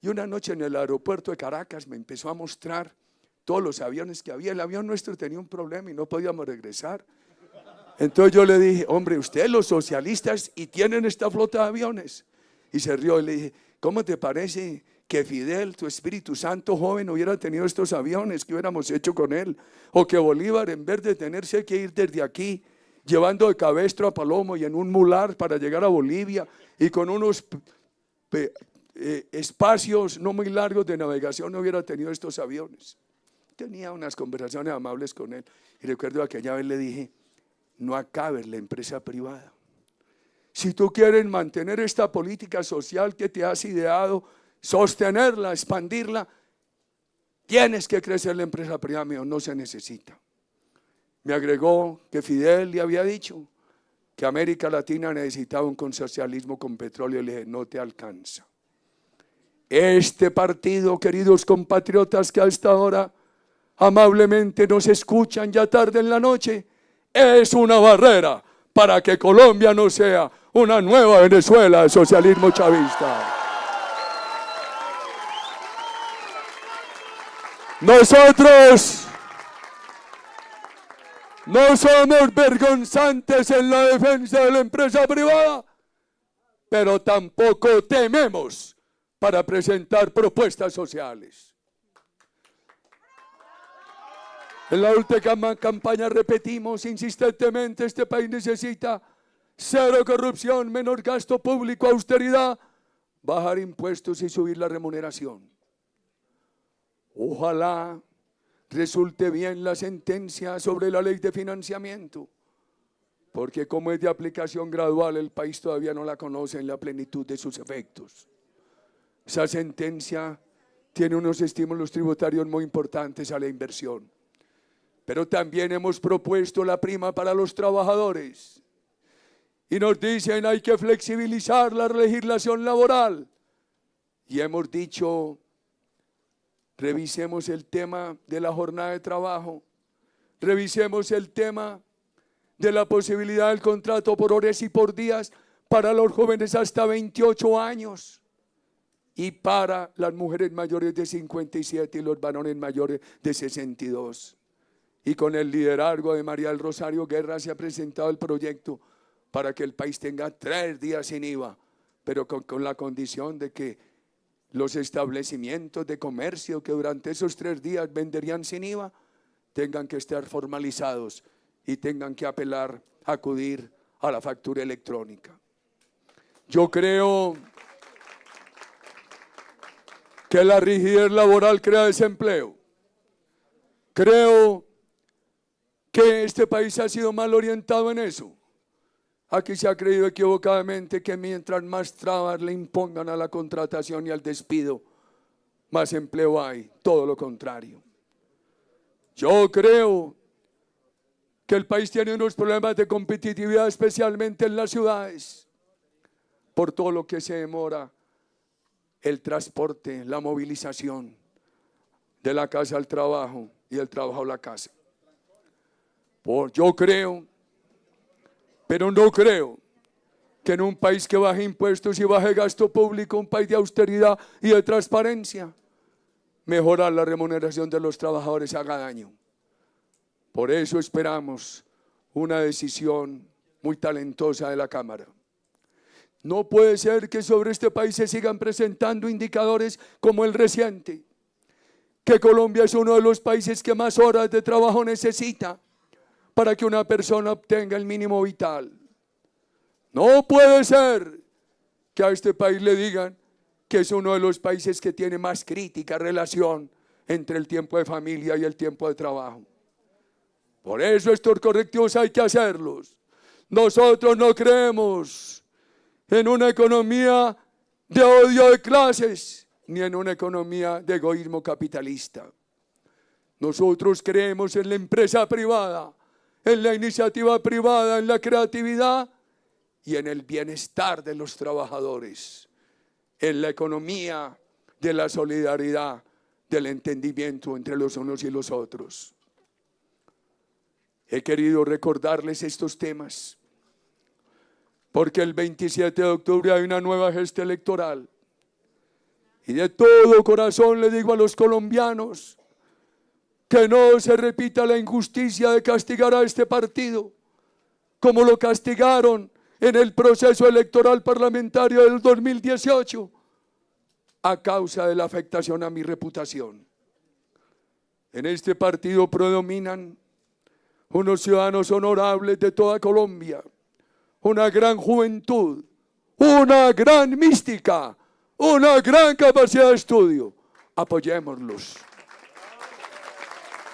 Y una noche en el aeropuerto de Caracas me empezó a mostrar todos los aviones que había. El avión nuestro tenía un problema y no podíamos regresar. Entonces yo le dije, hombre, ustedes los socialistas y tienen esta flota de aviones. Y se rió y le dije, ¿cómo te parece que Fidel, tu Espíritu Santo joven, hubiera tenido estos aviones? ¿Qué hubiéramos hecho con él? O que Bolívar, en vez de tenerse que ir desde aquí, llevando de Cabestro a Palomo y en un mular para llegar a Bolivia y con unos espacios no muy largos de navegación, no hubiera tenido estos aviones. Tenía unas conversaciones amables con él. Y recuerdo aquella vez le dije, no acabes la empresa privada. Si tú quieres mantener esta política social que te has ideado, sostenerla, expandirla, tienes que crecer la empresa privada. Mío, no se necesita. Me agregó que Fidel le había dicho que América Latina necesitaba un consocialismo con petróleo. Le dije, no te alcanza. Este partido, queridos compatriotas que a esta hora amablemente nos escuchan ya tarde en la noche, es una barrera para que Colombia no sea una nueva Venezuela de socialismo chavista. Nosotros no somos vergonzantes en la defensa de la empresa privada, pero tampoco tememos para presentar propuestas sociales. En la última campaña repetimos insistentemente, este país necesita cero corrupción, menor gasto público, austeridad, bajar impuestos y subir la remuneración. Ojalá resulte bien la sentencia sobre la ley de financiamiento, porque como es de aplicación gradual, el país todavía no la conoce en la plenitud de sus efectos. Esa sentencia tiene unos estímulos tributarios muy importantes a la inversión. Pero también hemos propuesto la prima para los trabajadores. Y nos dicen hay que flexibilizar la legislación laboral. Y hemos dicho revisemos el tema de la jornada de trabajo, revisemos el tema de la posibilidad del contrato por horas y por días para los jóvenes hasta 28 años y para las mujeres mayores de 57 y los varones mayores de 62. Y con el liderazgo de María del Rosario Guerra se ha presentado el proyecto para que el país tenga 3 días sin IVA, pero con la condición de que los establecimientos de comercio que durante esos 3 días venderían sin IVA tengan que estar formalizados y tengan que acudir a la factura electrónica. Yo creo que la rigidez laboral crea desempleo. Creo que este país ha sido mal orientado en eso. Aquí se ha creído equivocadamente que mientras más trabas le impongan a la contratación y al despido, más empleo hay. Todo lo contrario. Yo creo que el país tiene unos problemas de competitividad, especialmente en las ciudades, por todo lo que se demora el transporte, la movilización de la casa al trabajo y del trabajo a la casa. Yo creo, pero no creo, que en un país que baje impuestos y baje gasto público, un país de austeridad y de transparencia, mejorar la remuneración de los trabajadores haga daño. Por eso esperamos una decisión muy talentosa de la Cámara. No puede ser que sobre este país se sigan presentando indicadores como el reciente, que Colombia es uno de los países que más horas de trabajo necesita para que una persona obtenga el mínimo vital. No puede ser que a este país le digan que es uno de los países que tiene más crítica relación entre el tiempo de familia y el tiempo de trabajo. Por eso estos correctivos hay que hacerlos. Nosotros no creemos en una economía de odio de clases, ni en una economía de egoísmo capitalista. Nosotros creemos en la empresa privada, en la iniciativa privada, en la creatividad y en el bienestar de los trabajadores, en la economía de la solidaridad, del entendimiento entre los unos y los otros. He querido recordarles estos temas porque el 27 de octubre hay una nueva gesta electoral y de todo corazón le digo a los colombianos que no se repita la injusticia de castigar a este partido como lo castigaron en el proceso electoral parlamentario del 2018 a causa de la afectación a mi reputación. En este partido predominan unos ciudadanos honorables de toda Colombia, una gran juventud, una gran mística, una gran capacidad de estudio. Apoyémoslos.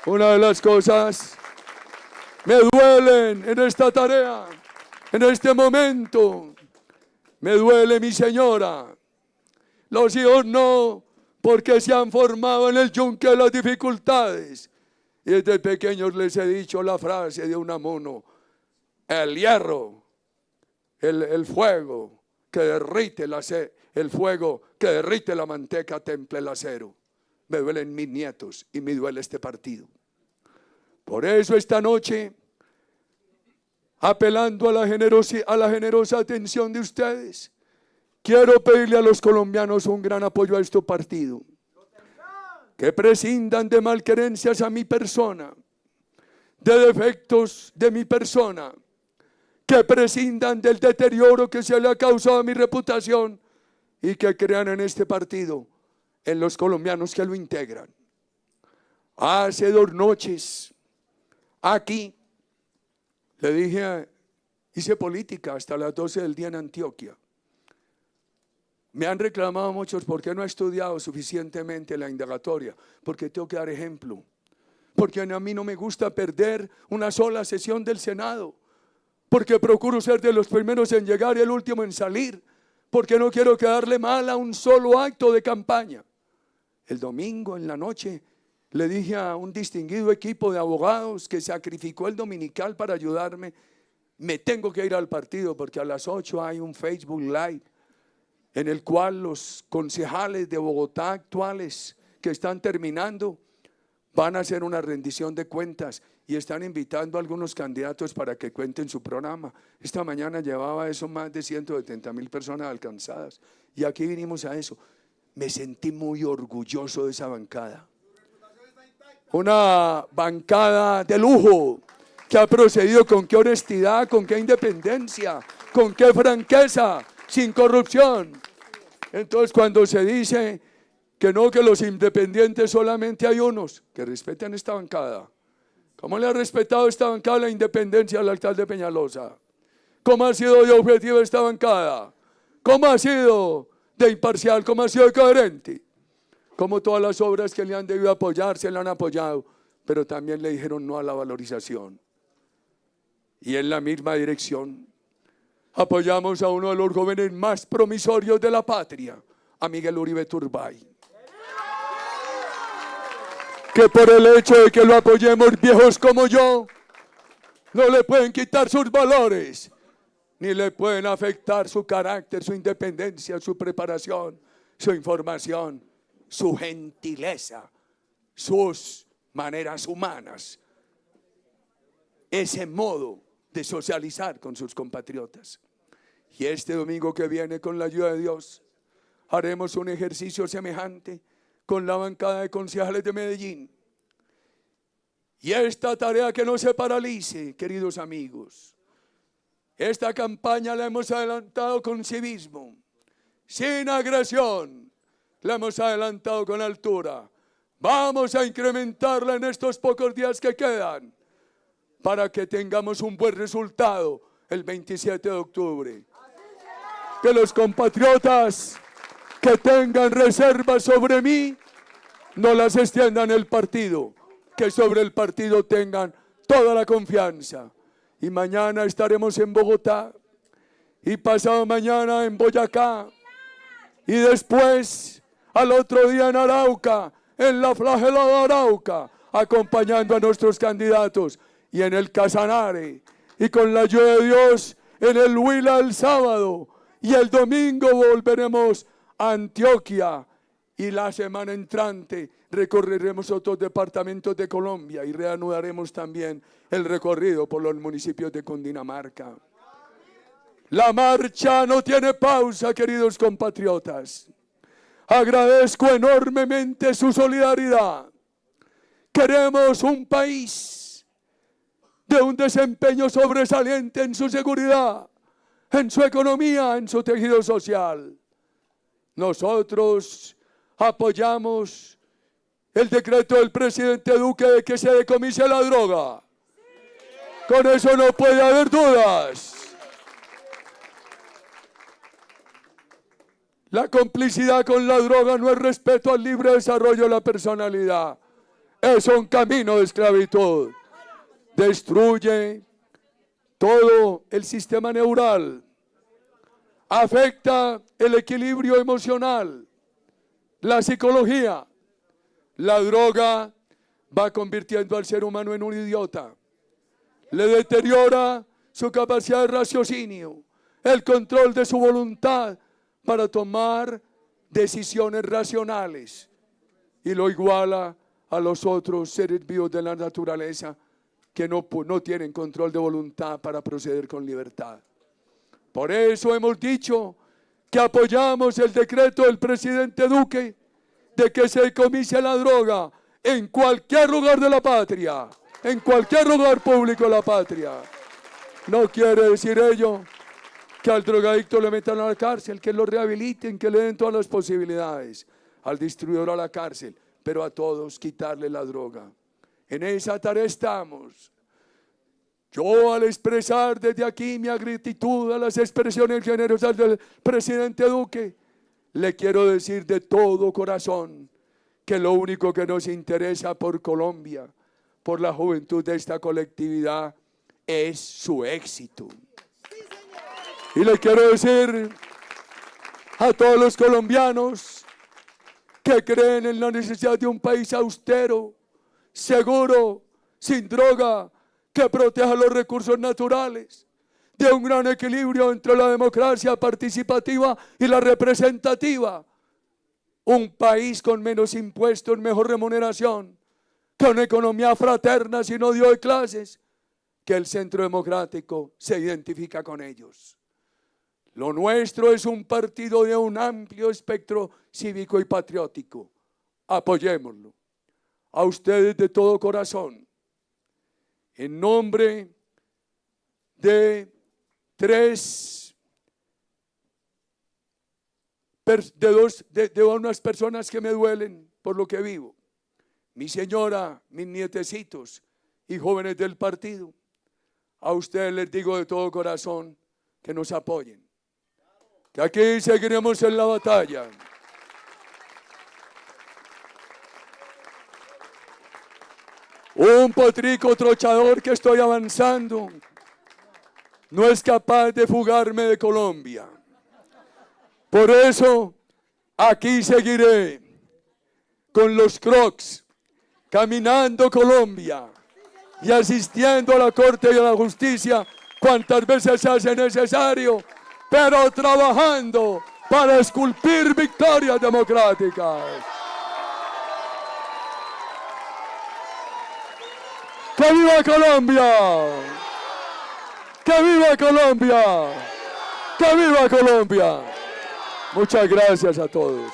Una de las cosas me duelen en esta tarea, en este momento, me duele mi señora. Los hijos no, porque se han formado en el yunque de las dificultades. Y desde pequeños les he dicho la frase de Unamuno: el hierro, el fuego que derrite el fuego que derrite la manteca templa el acero. Me duelen mis nietos y me duele este partido. Por eso esta noche, apelando a la generosa atención de ustedes, quiero pedirle a los colombianos un gran apoyo a este partido. Que prescindan de malquerencias a mi persona, de defectos de mi persona, que prescindan del deterioro que se le ha causado a mi reputación y que crean en este partido, en los colombianos que lo integran. Hace 2 noches, aquí, le dije, hice política hasta las 12 del día en Antioquia. Me han reclamado muchos por qué no he estudiado suficientemente la indagatoria, porque tengo que dar ejemplo, porque a mí no me gusta perder una sola sesión del Senado, porque procuro ser de los primeros en llegar y el último en salir, porque no quiero quedarle mal a un solo acto de campaña. El domingo en la noche le dije a un distinguido equipo de abogados que sacrificó el dominical para ayudarme: me tengo que ir al partido porque a las 8 hay un Facebook Live en el cual los concejales de Bogotá actuales que están terminando, van a hacer una rendición de cuentas y están invitando a algunos candidatos para que cuenten su programa. Esta mañana llevaba eso más de 170.000 personas alcanzadas. Y aquí vinimos a eso. Me sentí muy orgulloso de esa bancada. Una bancada de lujo que ha procedido con qué honestidad, con qué independencia, con qué franqueza, sin corrupción. Entonces, cuando se dice que no, que los independientes solamente hay unos, que respeten esta bancada. ¿Cómo le ha respetado esta bancada la independencia al alcalde Peñalosa? ¿Cómo ha sido de objetiva esta bancada? ¿Cómo ha sido de imparcial? ¿Cómo ha sido de coherente? Como todas las obras que le han debido apoyar, se le han apoyado, pero también le dijeron no a la valorización. Y en la misma dirección, apoyamos a uno de los jóvenes más promisorios de la patria, a Miguel Uribe Turbay. Que por el hecho de que lo apoyemos viejos como yo, no le pueden quitar sus valores, ni le pueden afectar su carácter, su independencia, su preparación, su información, su gentileza, sus maneras humanas, ese modo de socializar con sus compatriotas. Y este domingo que viene, con la ayuda de Dios, haremos un ejercicio semejante con la bancada de concejales de Medellín. Y esta tarea que no se paralice, queridos amigos. Esta campaña la hemos adelantado con civismo, sin agresión. La hemos adelantado con altura. Vamos a incrementarla en estos pocos días que quedan para que tengamos un buen resultado el 27 de octubre. Que los compatriotas que tengan reservas sobre mí no las extiendan el partido, que sobre el partido tengan toda la confianza. Y mañana estaremos en Bogotá y pasado mañana en Boyacá y después al otro día en Arauca, en la flagelada Arauca, acompañando a nuestros candidatos, y en el Casanare, y con la ayuda de Dios en el Huila el sábado, y el domingo volveremos a Antioquia, y la semana entrante recorreremos otros departamentos de Colombia y reanudaremos también el recorrido por los municipios de Cundinamarca. La marcha no tiene pausa, queridos compatriotas. Agradezco enormemente su solidaridad. Queremos un país de un desempeño sobresaliente en su seguridad, en su economía, en su tejido social. Nosotros apoyamos el decreto del presidente Duque de que se decomise la droga. Con eso no puede haber dudas. La complicidad con la droga no es respeto al libre desarrollo de la personalidad. Es un camino de esclavitud. Destruye todo el sistema neural. Afecta el equilibrio emocional, la psicología. La droga va convirtiendo al ser humano en un idiota. Le deteriora su capacidad de raciocinio, el control de su voluntad para tomar decisiones racionales, y lo iguala a los otros seres vivos de la naturaleza que no tienen control de voluntad para proceder con libertad. Por eso hemos dicho que apoyamos el decreto del presidente Duque de que se decomise la droga en cualquier lugar de la patria, en cualquier lugar público de la patria. No quiere decir ello que al drogadicto le metan a la cárcel, que lo rehabiliten, que le den todas las posibilidades, al distribuidor a la cárcel, pero a todos quitarle la droga. En esa tarea estamos. Yo, al expresar desde aquí mi gratitud a las expresiones generosas del presidente Duque, le quiero decir de todo corazón que lo único que nos interesa por Colombia, por la juventud de esta colectividad, es su éxito. Y le quiero decir a todos los colombianos que creen en la necesidad de un país austero, seguro, sin droga, que proteja los recursos naturales, de un gran equilibrio entre la democracia participativa y la representativa, un país con menos impuestos, mejor remuneración, con una economía fraterna sin odio de clases, que el Centro Democrático se identifica con ellos. Lo nuestro es un partido de un amplio espectro cívico y patriótico. Apoyémoslo. A ustedes de todo corazón, en nombre de unas personas que me duelen por lo que vivo, mi señora, mis nietecitos y jóvenes del partido, a ustedes les digo de todo corazón que nos apoyen, que aquí seguiremos en la batalla. Un potrico trochador que estoy avanzando no es capaz de fugarme de Colombia. Por eso aquí seguiré con los Crocs, caminando Colombia y asistiendo a la Corte y a la Justicia cuantas veces se hace necesario, pero trabajando para esculpir victorias democráticas. ¡Que viva Colombia! ¡Que viva Colombia! ¡Que viva Colombia! Muchas gracias a todos.